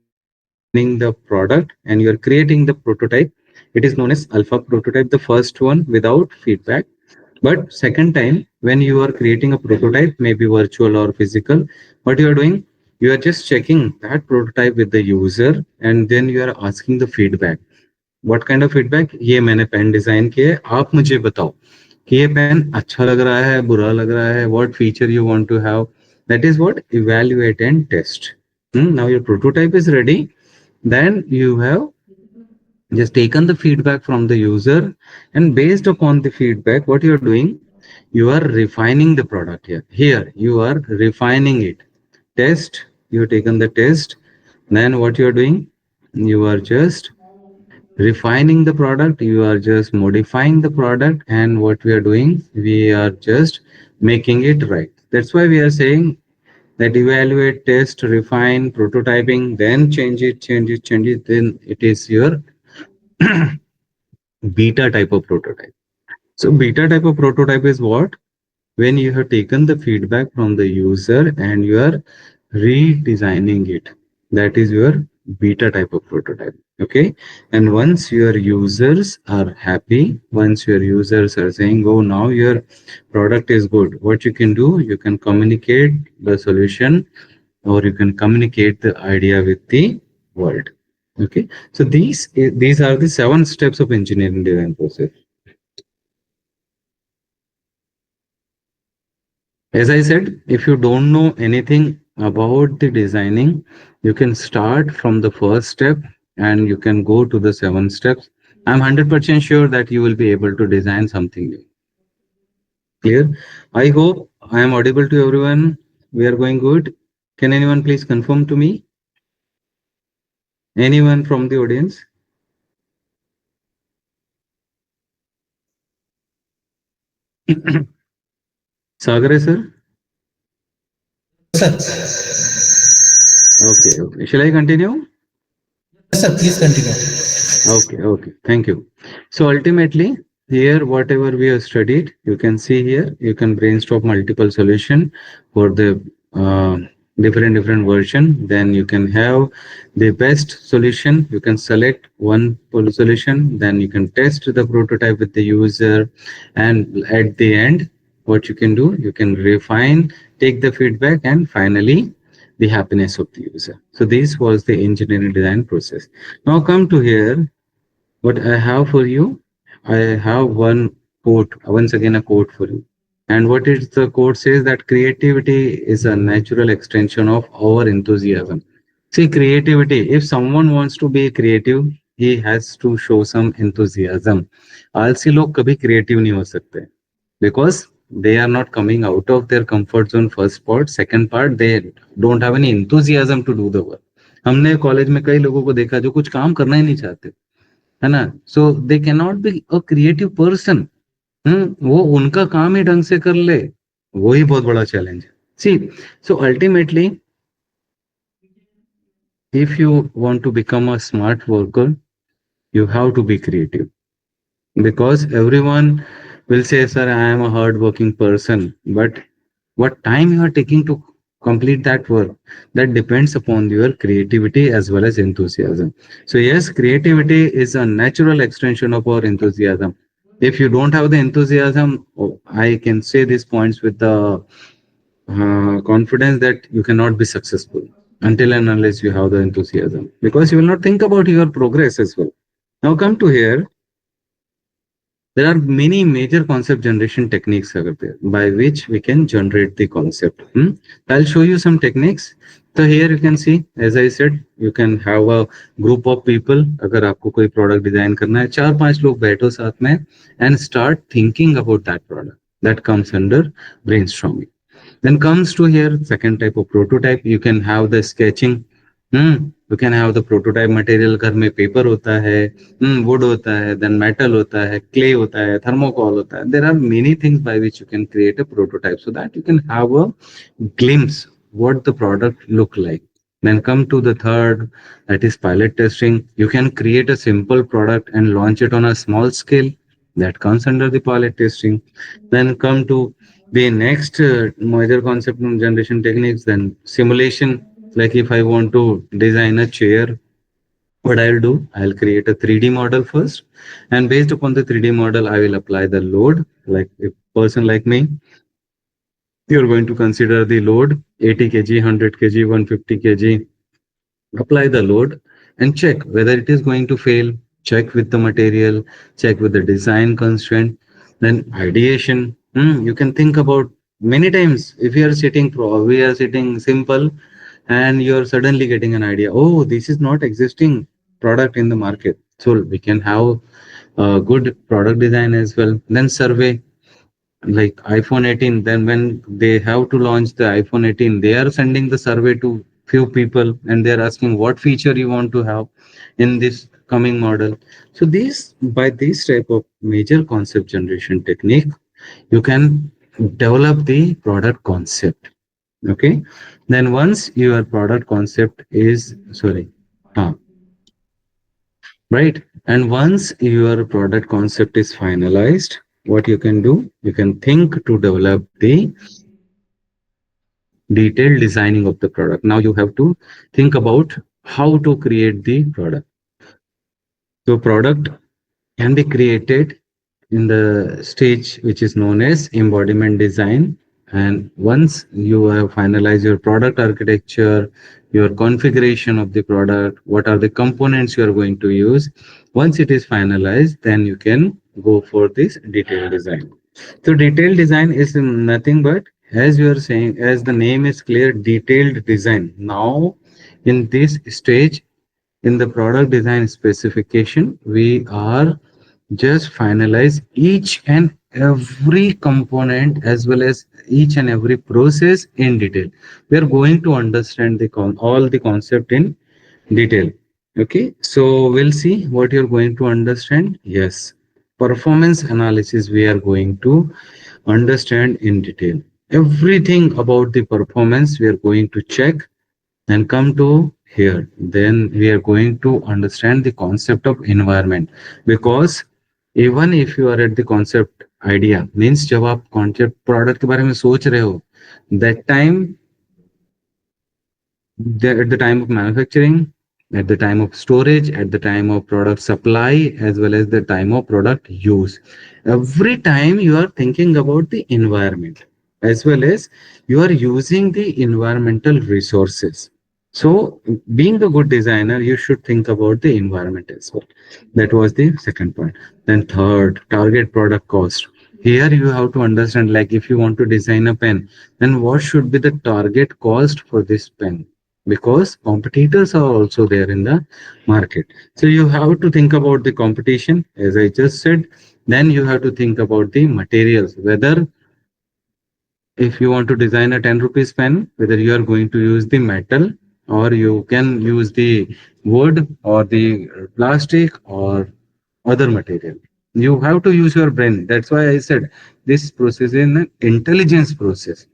the product and you are creating the prototype, it is known as alpha prototype, the first one without feedback. But second time, when you are creating a prototype, maybe virtual or physical, what you are doing, you are just checking that prototype with the user and then you are asking the feedback. What kind of feedback? ये मैंने pen design किया है, आप मुझे बताओ कि ये pen अच्छा लग रहा है, बुरा लग रहा है, what feature you want to have. That is what evaluate and test. Now your prototype is ready. Then you have just taken the feedback from the user, and based upon the feedback, what you are doing, you are refining the product here. Here you are refining it. Test, you have taken the test. Then what you are doing, you are just refining the product, you are just modifying the product, and what we are doing, we are just making it right. That's why we are saying that evaluate, test, refine, prototyping, then change it, then it is your beta type of prototype. So beta type of prototype is what? When you have taken the feedback from the user and you are redesigning it. That is your beta type of prototype. Okay. And once your users are happy, once your users are saying, oh, now your product is good, what you can do, you can communicate the solution or you can communicate the idea with the world. Okay. So these are the 7 steps of engineering design process. As I said, if you don't know anything about the designing, you can start from the first step and you can go to the 7 steps. I'm 100% sure that you will be able to design something new. Clear? I hope I am audible to everyone. We are going good. Can anyone please confirm to me? Anyone from the audience? Sagare sir? Yes, sir. Okay, okay. Shall I continue? Yes, sir. Please continue. Okay, okay. Thank you. So ultimately, here, whatever we have studied, you can see here, you can brainstorm multiple solution for the different version. Then you can have the best solution. You can select one solution. Then you can test the prototype with the user. And at the end, what you can do, you can refine, take the feedback, and finally, the happiness of the user. So this was the engineering design process. Now come to here, what I have for you, I have one quote, once again a quote for you. And what is the quote says that creativity is a natural extension of our enthusiasm. See, creativity, if someone wants to be creative, he has to show some enthusiasm. आलसी लोग कभी creative नहीं हो सकते because they are not coming out of their comfort zone. First part, second part, they don't have any enthusiasm to do the work. हमने college में कई लोगों को देखा जो कुछ काम करना ही नहीं चाहते, है ना? So they can not be a creative person. वो उनका काम ही ढंग से कर ले, वही बहुत बड़ा चैलेंज है। See, so ultimately if you want to become a smart worker, you have to be creative because everyone will say, sir, I am a hard working person, but what time you are taking to complete that work, that depends upon your creativity as well as enthusiasm. So yes, creativity is a natural extension of our enthusiasm. If you don't have the enthusiasm, oh, I can say these points with the confidence that you cannot be successful until and unless you have the enthusiasm, because you will not think about your progress as well. Now come to here, there are many major concept generation techniques over there by which we can generate the concept. I'll show you some techniques. So here you can see, as I said, you can have a group of people. अगर आपको कोई product design करना है, 4-5 लोग बैठो साथ में and start thinking about that product. That comes under brainstorming. Then comes to here second type of prototype. You can have the sketching. You can have the prototype material. घर में paper होता है, wood होता है, then metal होता है, clay होता है, thermocol होता है. There are many things by which you can create a prototype so that you can have a glimpse what the product look like. Then come to the third, that is pilot testing. You can create a simple product and launch it on a small scale. That comes under the pilot testing. Then come to the next major concept of generation techniques, then simulation. Like if I want to design a chair, what I'll do, I'll create a 3D model first. And based upon the 3D model, I will apply the load. Like a person like me, you're going to consider the load 80 kg, 100 kg, 150 kg, apply the load and check whether it is going to fail, check with the material, check with the design constraint. Then ideation. You can think about many times. If you are sitting we are sitting simple and you're suddenly getting an idea, oh, this is not existing product in the market, so we can have a good product design as well. Then survey, like iPhone 18, then when they have to launch the iPhone 18, they are sending the survey to few people and they are asking what feature you want to have in this coming model. So these, by this type of major concept generation technique, you can develop the product concept. Okay. Then once your product concept is, sorry, right, and once your product concept is finalized, what you can do, you can think to develop the detailed designing of the product. Now you have to think about how to create the product. So product can be created in the stage which is known as embodiment design. And once you have finalized your product architecture, your configuration of the product, what are the components you are going to use, once it is finalized, then you can go for this detailed design. So detailed design is nothing but, as you are saying, as the name is clear, detailed design. Now, in this stage, in the product design specification, we are just finalize each and every component as well as each and every process in detail. We are going to understand the all the concept in detail. Okay, so we'll see what you're going to understand. Yes, performance analysis we are going to understand in detail. Everything about the performance we are going to check and come to here. Then we are going to understand the concept of environment, because even if you are at the concept idea means जब आप concept product के बारे में सोच रहे हो, that time, at the time of manufacturing, at the time of storage, at the time of product supply, as well as the time of product use. Every time you are thinking about the environment, as well as you are using the environmental resources. So, being a good designer, you should think about the environment as well. That was the second point. Then, third, target product cost. Here you have to understand, like if you want to design a pen, then what should be the target cost for this pen? Because competitors are also there in the market. So you have to think about the competition, as I just said. Then you have to think about the materials, whether if you want to design a 10 rupees pen, whether you are going to use the metal or you can use the wood or the plastic or other material. You have to use your brain. That's why I said this process is an intelligence process.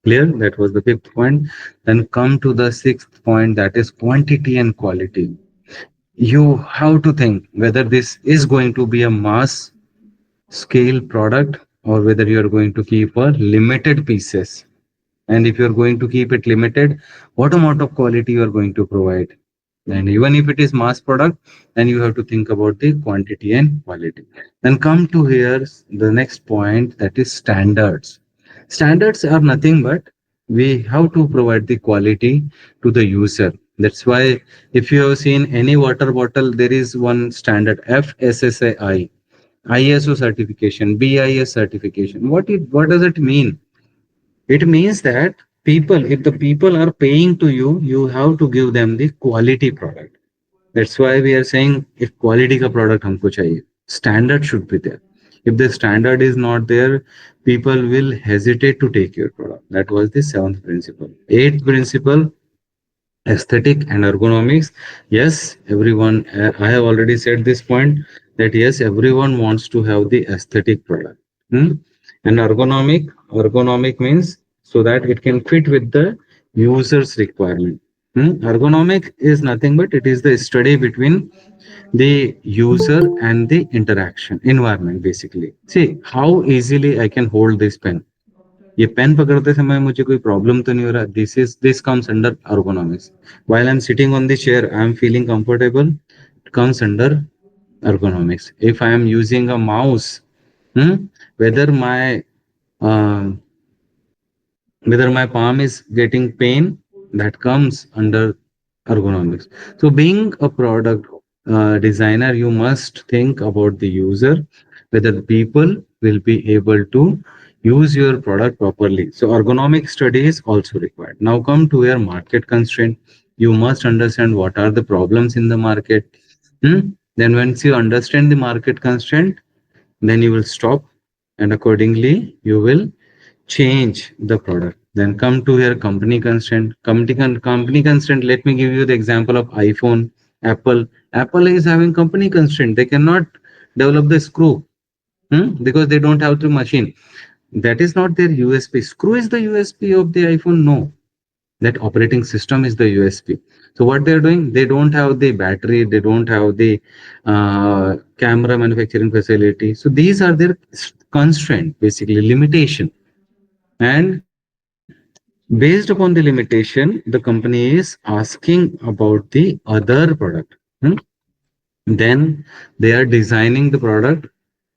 Clear? That was the fifth point. Then come to the sixth point, that is quantity and quality. You have to think whether this is going to be a mass scale product or whether you are going to keep a limited pieces. And if you are going to keep it limited, what amount of quality you are going to provide? And even if it is mass product, then you have to think about the quantity and quality. Then come to here the next point, that is standards. Standards are nothing but we have to provide the quality to the user. That's why if you have seen any water bottle, there is one standard FSSAI, ISO certification, BIS certification. What does it mean? It means that people, if the people are paying to you, you have to give them the quality product. That's why we are saying if quality ka product humko chahiye, standard should be there. If the standard is not there, people will hesitate to take your product. That was the seventh principle. Eighth principle, aesthetic and ergonomics. Yes, everyone, I have already said this point, that yes, everyone wants to have the aesthetic product. Hmm? And ergonomic means so that it can fit with the user's requirement. Ergonomic is nothing but it is the study between the user and the interaction environment. Basically, see how easily I can hold this pen. ये pen पकड़ते समय मुझे कोई problem तो नहीं हो रहा. This comes under ergonomics. While I'm sitting on the chair, I'm feeling comfortable. It comes under ergonomics. If I am using a mouse, whether uh, my palm is getting pain, that comes under ergonomics. So being a product designer, you must think about the user, whether the people will be able to use your product properly. So ergonomic study is also required. Now come to your market constraint. You must understand what are the problems in the market. Then once you understand the market constraint, then you will stop, and accordingly you will change the product. Then come to your company constraint. Company constraint. Let me give you the example of iPhone, Apple. Apple is having company constraint. They cannot develop the screw, because they don't have the machine. That is not their USP. Screw is the USP of the iPhone. No, that operating system is the USP. So what they're doing, they don't have the battery, they don't have the camera manufacturing facility. So these are their constraint, basically limitation. And Based upon the limitation, the company is asking about the other product. Hmm? Then they are designing the product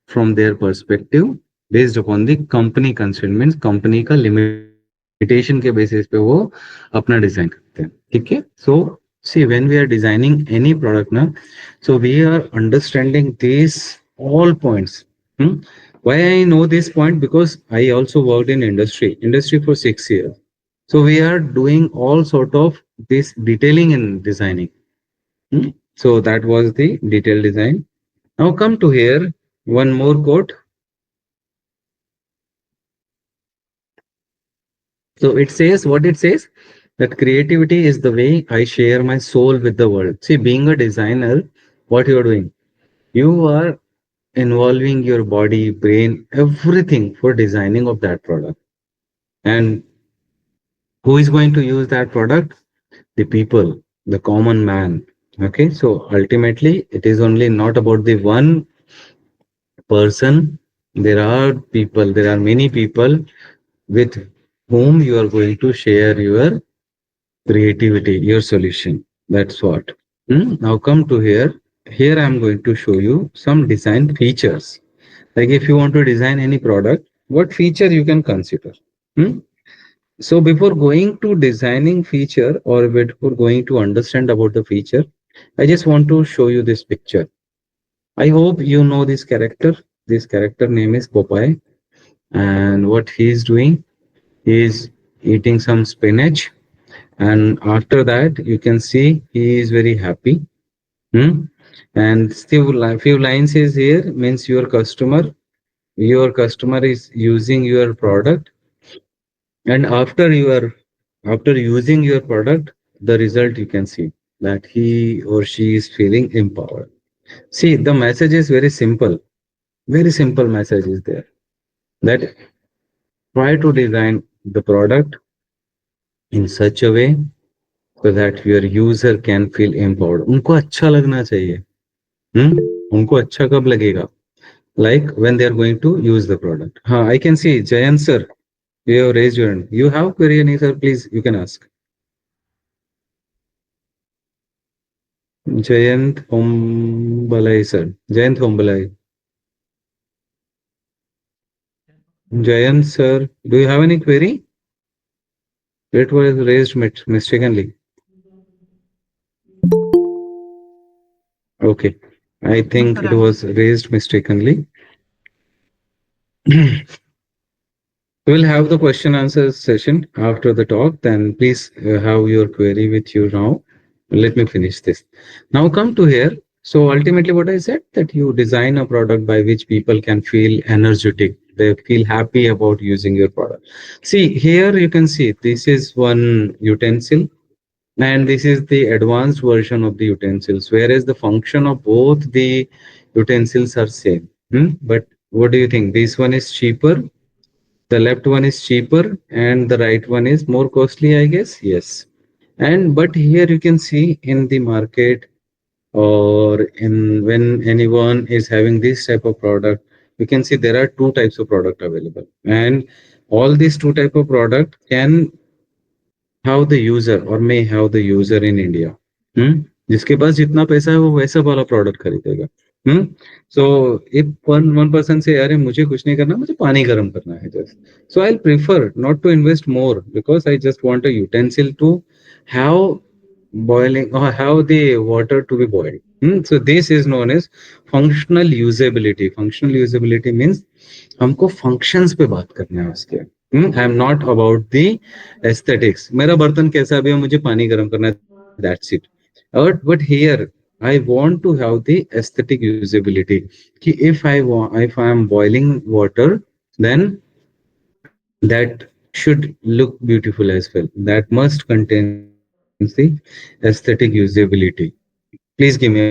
from their perspective based upon the company constraint, means company का limitation के basis पे वो अपना design करते हैं. ठीक है. So see, when we are designing any product ना, so we are understanding these all points. Hmm? Why I know this point? Because I also worked in industry for 6 years. So we are doing all sort of this detailing and designing. Hmm? So that was the detailed design. Now come to here, one more quote. So it says what it says, that creativity is the way I share my soul with the world. See, being a designer, what you are doing, you are involving your body, brain, everything for designing of that product. And who is going to use that product? The people, the common man. Okay, so ultimately, it is only not about the one person. There are people, there are many people with whom you are going to share your creativity, your solution. That's what. Now come to here. Here I'm going to show you some design features. Like if you want to design any product, what feature you can consider. Hmm? So before going to designing feature or before going to understand about the feature, I just want to show you this picture. I hope you know this character. This character name is Popeye, and what he is doing, he is eating some spinach, and after that you can see he is very happy. Hmm? And still few lines is here, means your customer is using your product, and after using your product, the result you can see that he or she is feeling empowered. See, the message is very simple. Very simple message is there, that try to design the product in such a way so that your user can feel empowered. उनको अच्छा लगना चाहिए. उनको अच्छा कब लगेगा? Like when they are going to use the product. हाँ, I can see Jayant sir, you have raised your hand. You have query, any sir? Please, you can ask. Jayant Ombalai sir. Jayant Ombalai. Jayant sir, do you have any query? It was raised mistakenly. Okay. I No, think sir, it was raised mistakenly. We'll have the question answer session after the talk. Then please have your query with you now. Let me finish this. Now come to here. So ultimately what I said, that you design a product by which people can feel energetic. They feel happy about using your product. See, here you can see this is one utensil, and this is the advanced version of the utensils, whereas the function of both the utensils are same. But what do you think? This one is cheaper, the left one is cheaper, and the right one is more costly, I guess. Yes. And but here you can see in the market, or in when anyone is having this type of product, you can see there are two types of product available, and all these two type of product can have the user or may have the user in India. जिसके पास जितना पैसा है वो वैसा वाला product खरीदेगा. So if one person से, अरे मुझे कुछ नहीं करना, मुझे पानी गर्म करना है just, so I prefer not to invest more because I just want a utensil to have boiling or have the water to be boiled. So this is known as functional usability. Functional usability means हमको functions पे बात करना है उसके. I am not about the aesthetics. मेरा बर्तन कैसा भी है, मुझे पानी गर्म करना है, that's it. But here I want to have the aesthetic usability. कि if I am boiling water, then that should look beautiful as well. That must contain the aesthetic usability. Please give me a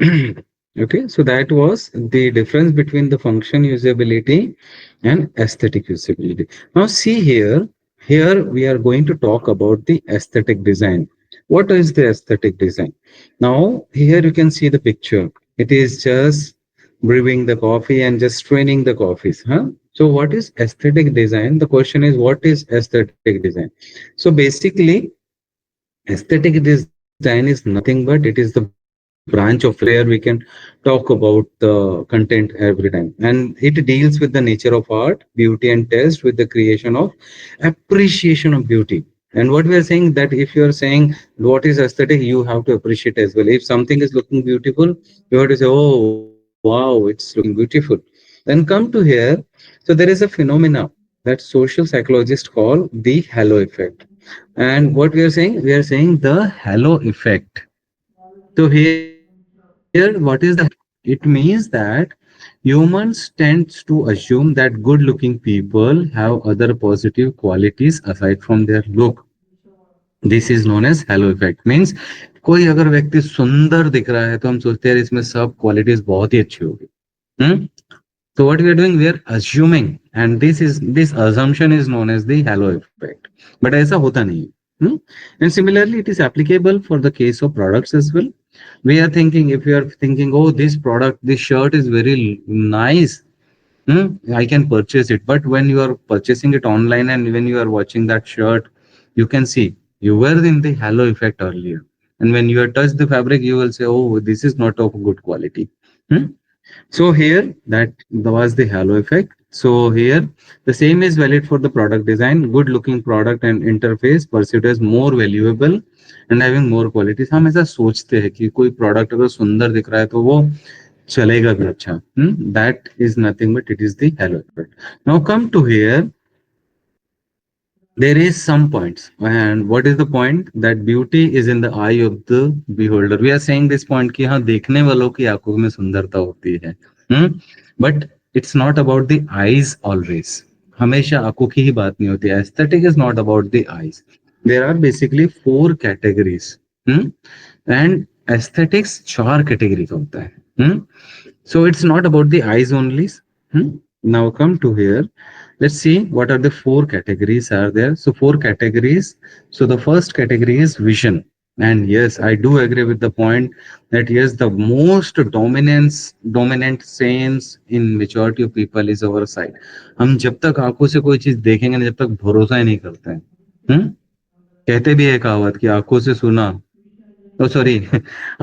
minute. Okay, so that was the difference between the function usability and aesthetic usability. Now see here, we are going to talk about the aesthetic design. What is the aesthetic design? Now, here you can see the picture. It is just brewing the coffee and just straining the coffees. Huh? So, what is aesthetic design? The question is, what is aesthetic design? So, basically, aesthetic design is nothing but it is the branch of philosophy where we can talk about the content every time. And it deals with the nature of art, beauty, and taste with the creation of appreciation of beauty. And what we are saying that if you are saying what is aesthetic, you have to appreciate as well. If something is looking beautiful, you have to say, oh wow, it's looking beautiful. Then come to here. So there is a phenomena that social psychologists call the halo effect. And what we are saying the halo effect. So here, what is the halo effect? It means that humans tend to assume that good-looking people have other positive qualities aside from their look. This is known as halo effect means कोई अगर व्यक्ति सुंदर दिख रहा है तो हम सोचते हैं इसमें सब क्वालिटीज बहुत ही अच्छी होगी. हम्म. So what we are doing, we are assuming, and this assumption is known as the halo effect. But ऐसा होता नहीं है. And similarly, it is applicable for the case of products as well. We are thinking, if you are thinking, oh, this product, this shirt is very nice, I can purchase it. But when you are purchasing it online and when you are watching that shirt, you can see you were in the halo effect earlier. And when you touch the fabric, you will say, oh, this is not of good quality. Hmm? So here that was the halo effect. So here the same is valid for the product design. Good looking product and interface perceived as more valuable and having more qualities. हम ऐसा सोचते हैं कि कोई product अगर सुंदर दिख रहा है तो वो चलेगा भी अच्छा. That is nothing but it is the halo effect. Now come to here. There is some points, and what is the point? That beauty is in the eye of the beholder. We are saying this point कि हाँ देखने वालों की आंखों में सुंदरता होती है. But it's not about the eyes always. हमेशा आंखों की ही बात नहीं होती है. Aesthetic is not about the eyes. There are basically 4 categories. And aesthetics 4 categories होता है. So it's not about the eyes only. Now come to here. Let's see what are the 4 categories are there. So 4 categories. So the first category is vision. And yes, I do agree with the point that yes, the most dominant sense in majority of people is our sight. हम जब तक आंखों से कोई चीज देखेंगे ना, जब तक भरोसा ही नहीं करते हैं. कहते भी है कहावत कि आंखों से सुना, ओ सॉरी,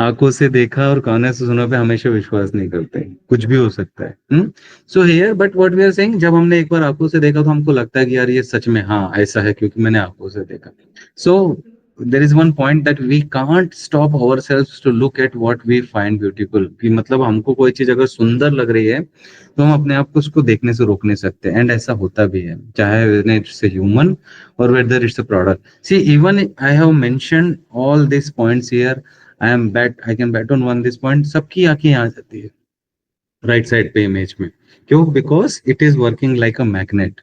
आंखों से देखा और कानों से सुना पे हमेशा विश्वास नहीं करते, कुछ भी हो सकता है. So here but what we are saying, जब हमने एक बार आंखों से देखा तो हमको लगता है कि यार ये सच में हाँ ऐसा है क्योंकि मैंने आंखों से देखा. So there is one point that we can't stop ourselves to look at what we find beautiful. कि मतलब हमको कोई चीज अगर सुंदर लग रही है तो हम अपने आप को उसको देखने से रोक नहीं सकते. एंड ऐसा होता भी है, चाहे it's a human or whether it's a product. See, even I have mentioned all these points here. I can bet on one this point. सबकी आंखें यहाँ जाती है राइट साइड पे इमेज में. क्यों? Because it is working like a magnet.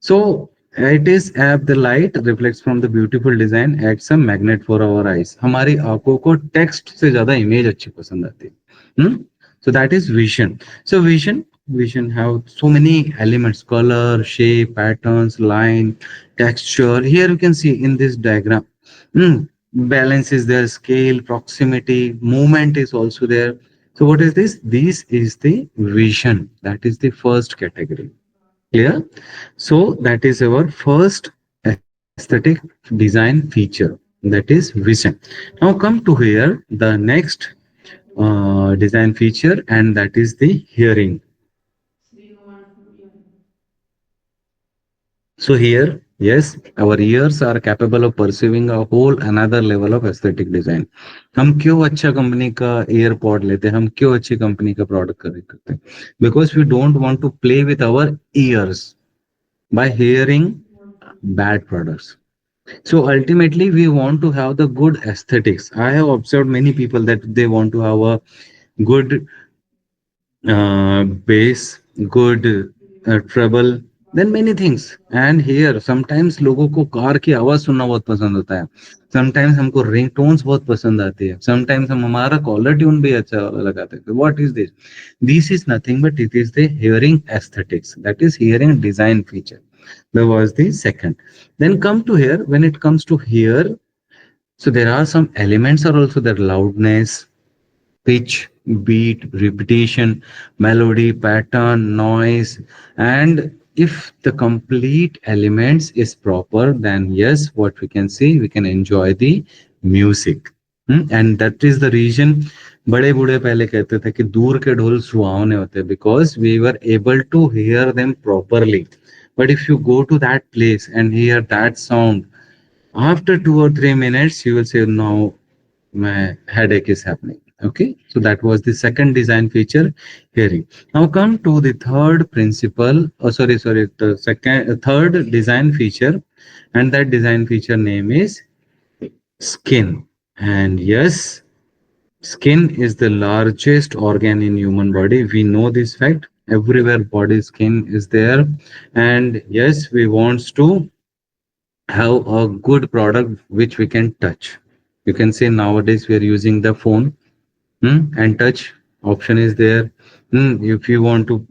So it is the light reflects from the beautiful design acts a magnet for our eyes. हमारी आंखों को टेक्स्ट से ज्यादा इमेज अच्छी पसंद आती है. So that is vision. So vision have so many elements: color, shape, patterns, line, texture. Here you can see in this diagram. Balance is there, scale, proximity, movement is also there. So what is this? This is the vision. That is the first category. Clear? So that is our first aesthetic design feature. That is vision. Now come to here the next design feature, and that is the hearing. So here, yes, our ears are capable of perceiving a whole another level of aesthetic design. हम क्यों अच्छा company का AirPod लेते हैं, हम क्यों अच्छी company का प्रोडक्ट खरीद करते हैं? Because we don't want to play with our ears by hearing bad products. So ultimately, we want to have the good aesthetics. I have observed many people that they want to have a good bass, good treble, then many things. And here sometimes लोगों को car की आवाज सुनना बहुत पसंद होता है. Sometimes हमको रिंगटोन्स बहुत पसंद आती है. Sometimes हम हमारा कॉलर ट्यून भी अच्छा लगाते हैं. What is this? This is nothing but it is the hearing aesthetics. That is hearing design feature. That was the second. Then come to here. When it comes to here, So there are some elements are also there: loudness, pitch, beat, repetition, melody, pattern, noise. And if the complete elements is proper, then yes, what we can see, we can enjoy the music. And that is the reason बड़े बूढ़े पहले कहते थे कि दूर के ढोल सुहावने होते, because we were able to hear them properly. But if you go to that place and hear that sound, after 2 or 3 minutes, you will say, no, my headache is happening. Okay, so that was the second design feature, hearing. Now come to the third principle. Oh, sorry, the third design feature, and that design feature name is skin. And yes, skin is the largest organ in human body. We know this fact. Everywhere body skin is there, and yes, we wants to have a good product which we can touch. You can say nowadays we are using the phone, and touch option is there. If you want to,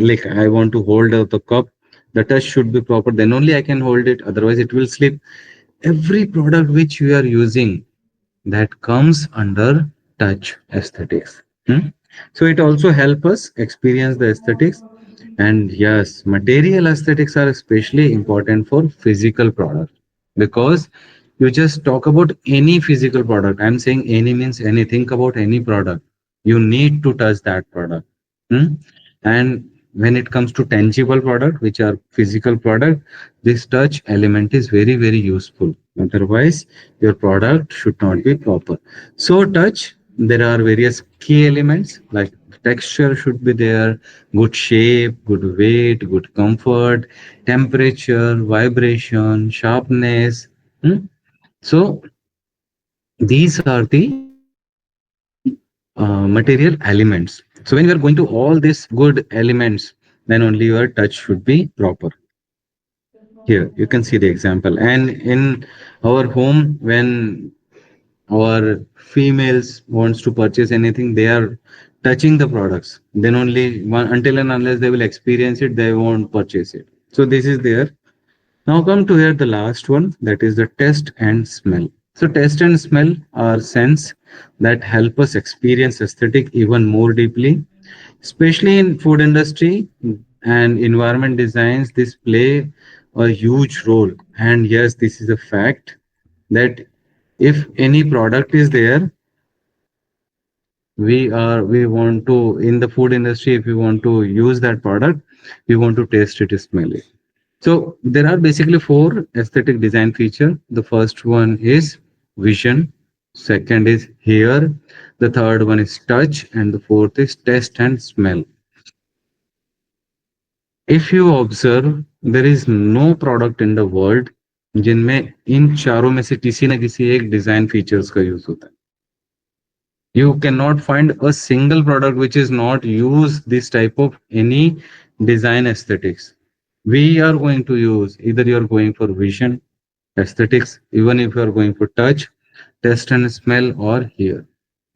like I want to hold the cup, the touch should be proper. Then only I can hold it. Otherwise, it will slip. Every product which you are using, that comes under touch aesthetics. So it also help us experience the aesthetics. And yes, material aesthetics are especially important for physical product, because you just talk about any physical product. I'm saying any means any. Think about any product. You need to touch that product. Hmm? And when it comes to tangible product, which are physical product, this touch element is very, very useful. Otherwise, your product should not be proper. So touch, there are various key elements like texture should be there, good shape, good weight, good comfort, temperature, vibration, sharpness. So these are the material elements. So when we are going to all these good elements, then only your touch should be proper. Here you can see the example. And in our home, when our females wants to purchase anything, they are touching the products. Then only one, until and unless they will experience it, they won't purchase it. So this is there. Now come to here the last one, that is the taste and smell. So taste and smell are sense that help us experience aesthetic even more deeply, especially in food industry and environment designs. This play a huge role. And yes, this is a fact that if any product is there, we want to, in the food industry, if we want to use that product, we want to taste it, smell it. So there are basically four aesthetic design feature. The first one is vision, second is hear, the third one is touch, and the fourth is taste and smell. If you observe, there is no product in the world जिनमें इन चारों में से किसी न किसी एक design features का use होता है. You cannot find a single product which is not use this type of any design aesthetics. We are going to use, either you are going for vision aesthetics, even if you are going for touch, taste and smell, or hear.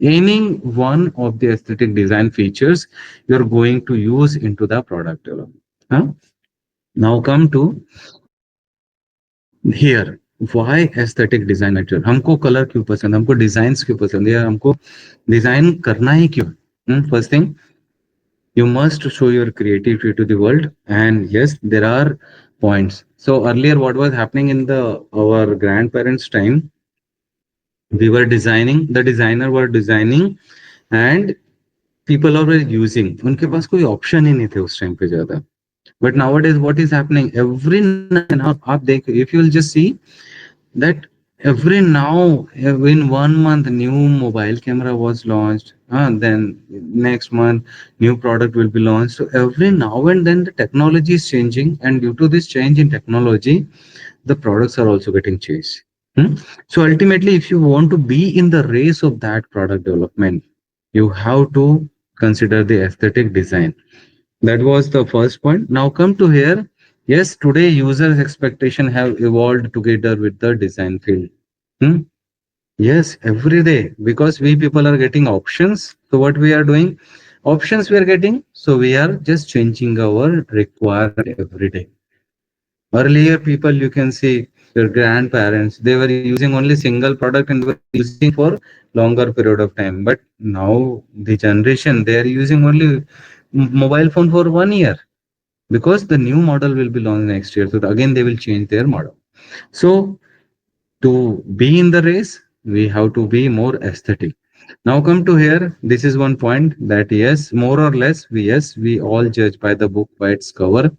Any one of the aesthetic design features you are going to use into the product development. Huh? Now come to here. Why aesthetic design matter? हमको colour क्यों पसंद, हमको designs क्यों पसंद है, या हमको design करना ही क्यों? First thing, you must show your creativity to the world. And yes, there are points. So earlier, what was happening in the our grandparents' time, we were designing, the designer were designing, and people are using. उनके पास कोई option ही नहीं थे उस time पे ज़्यादा. But nowadays, what is happening? Every now and then, आप देख, if you will just see that every now in 1 month new mobile camera was launched, then next month new product will be launched. So every now and then the technology is changing, and due to this change in technology, the products are also getting changed. So ultimately, if you want to be in the race of that product development, you have to consider the aesthetic design. That was the first point. Now come to here. Yes, today users' expectation have evolved together with the design field. Hmm? Yes, every day, because we people are getting options. So what we are doing, options we are getting. So we are just changing our requirement every day. Earlier, people, you can see, your grandparents, they were using only single product and they were using for longer period of time. But now the generation, they are using only mobile phone for 1 year, because the new model will be launched next year. So again, they will change their model. So to be in the race, we have to be more aesthetic. Now come to here. This is one point that yes, more or less, we all judge by the book by its cover.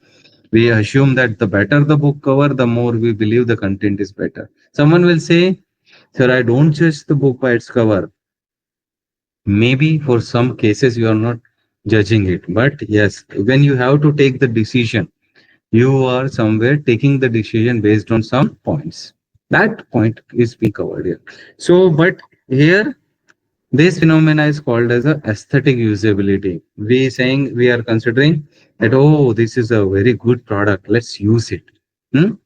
We assume that the better the book cover, the more we believe the content is better. Someone will say, "Sir, I don't judge the book by its cover." Maybe for some cases you are not judging it, but yes, when you have to take the decision, you are somewhere taking the decision based on some points. That point is being covered here. So, but here this phenomena is called as a aesthetic usability. We saying we are considering that, oh, this is a very good product, let's use it.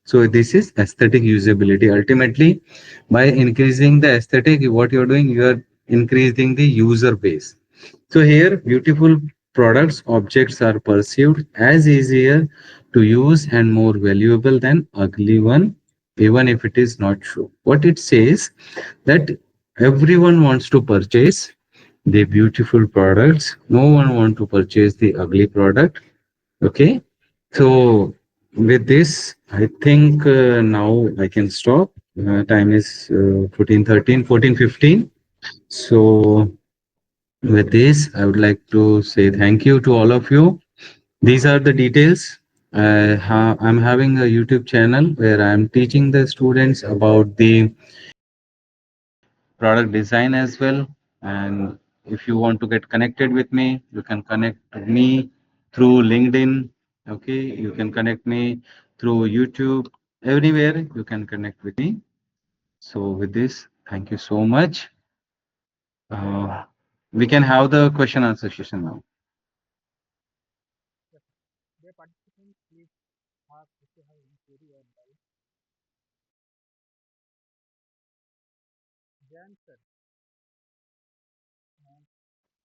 So this is aesthetic usability. Ultimately, by increasing the aesthetic, what you're doing, you are increasing the user base. So here, beautiful products, objects are perceived as easier to use and more valuable than ugly one, even if it is not true. What it says that everyone wants to purchase the beautiful products. No one want to purchase the ugly product. Okay. So with this, I think now I can stop. Time is 14:13, 14:15. So with this, I would like to say thank you to all of you. These are the details. I'm having a YouTube channel where I'm teaching the students about the product design as well. And if you want to get connected with me, you can connect with me through LinkedIn. Okay, you can connect me through YouTube. Everywhere you can connect with me. So with this, thank you so much. Uh, we can have the question answer session now. Yes, dear participants, please ask if you have any query or doubt. Jan sir, uh,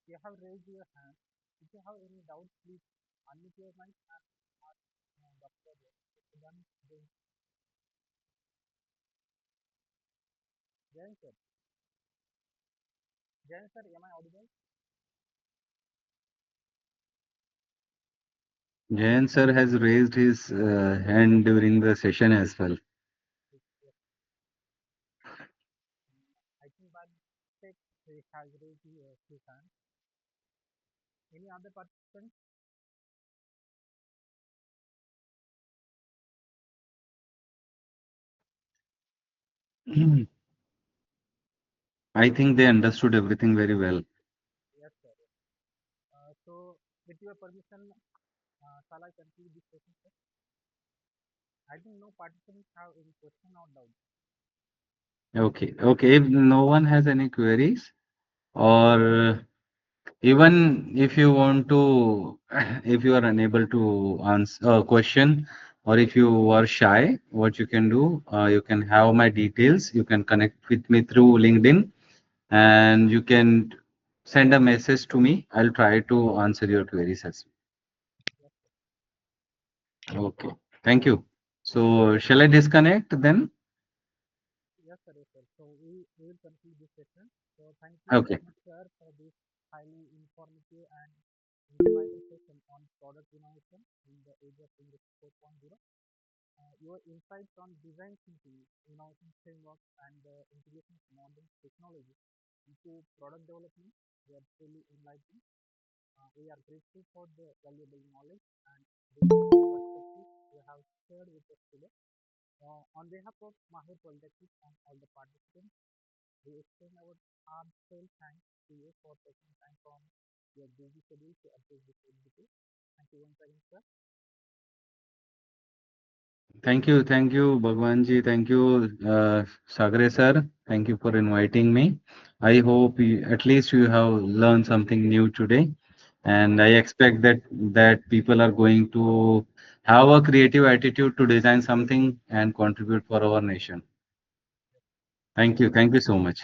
you have raised your hand. If you have any doubt, please unmute your mic and ask Dr. Pushpdant Jain. Jain sir, Jain sir, am I audible? Jayan sir has raised his hand during the session as well. Yes, yes. I think by mistake he has raised his hand. Any other participants? I think they understood everything very well. Yes, sir. So, with your permission, shall I conclude this session, sir? I think no participants have any question or doubt. Okay, okay. If no one has any queries, or even if you want to, if you are unable to answer a question, or if you are shy, what you can do, you can have my details. You can connect with me through LinkedIn, and you can send a message to me. I'll try to answer your queries as Yes, sir. well. Okay, thank you. So, shall I disconnect then? Yes, sir. Yes, sir. So, we will conclude this session. So, thank you Okay. very much, sir, for this highly informative and inspiring session on product innovation in the age of Industry 4.0. Your insights on design thinking, innovation frameworks, and the integration of modern technology into product development were truly enlightening. We are grateful for the valuable knowledge and real perspectives you have shared with us today. On behalf of Mahavir Polytechnic and all the participants, we extend our heartfelt thanks to you for taking time from your busy schedule to address this exhibit. Thank you once again, sir. Thank you, Bhagwanji. Thank you, Sagre sir. Thank you for inviting me. I hope at least you have learned something new today, and I expect that people are going to have a creative attitude to design something and contribute for our nation. Thank you so much.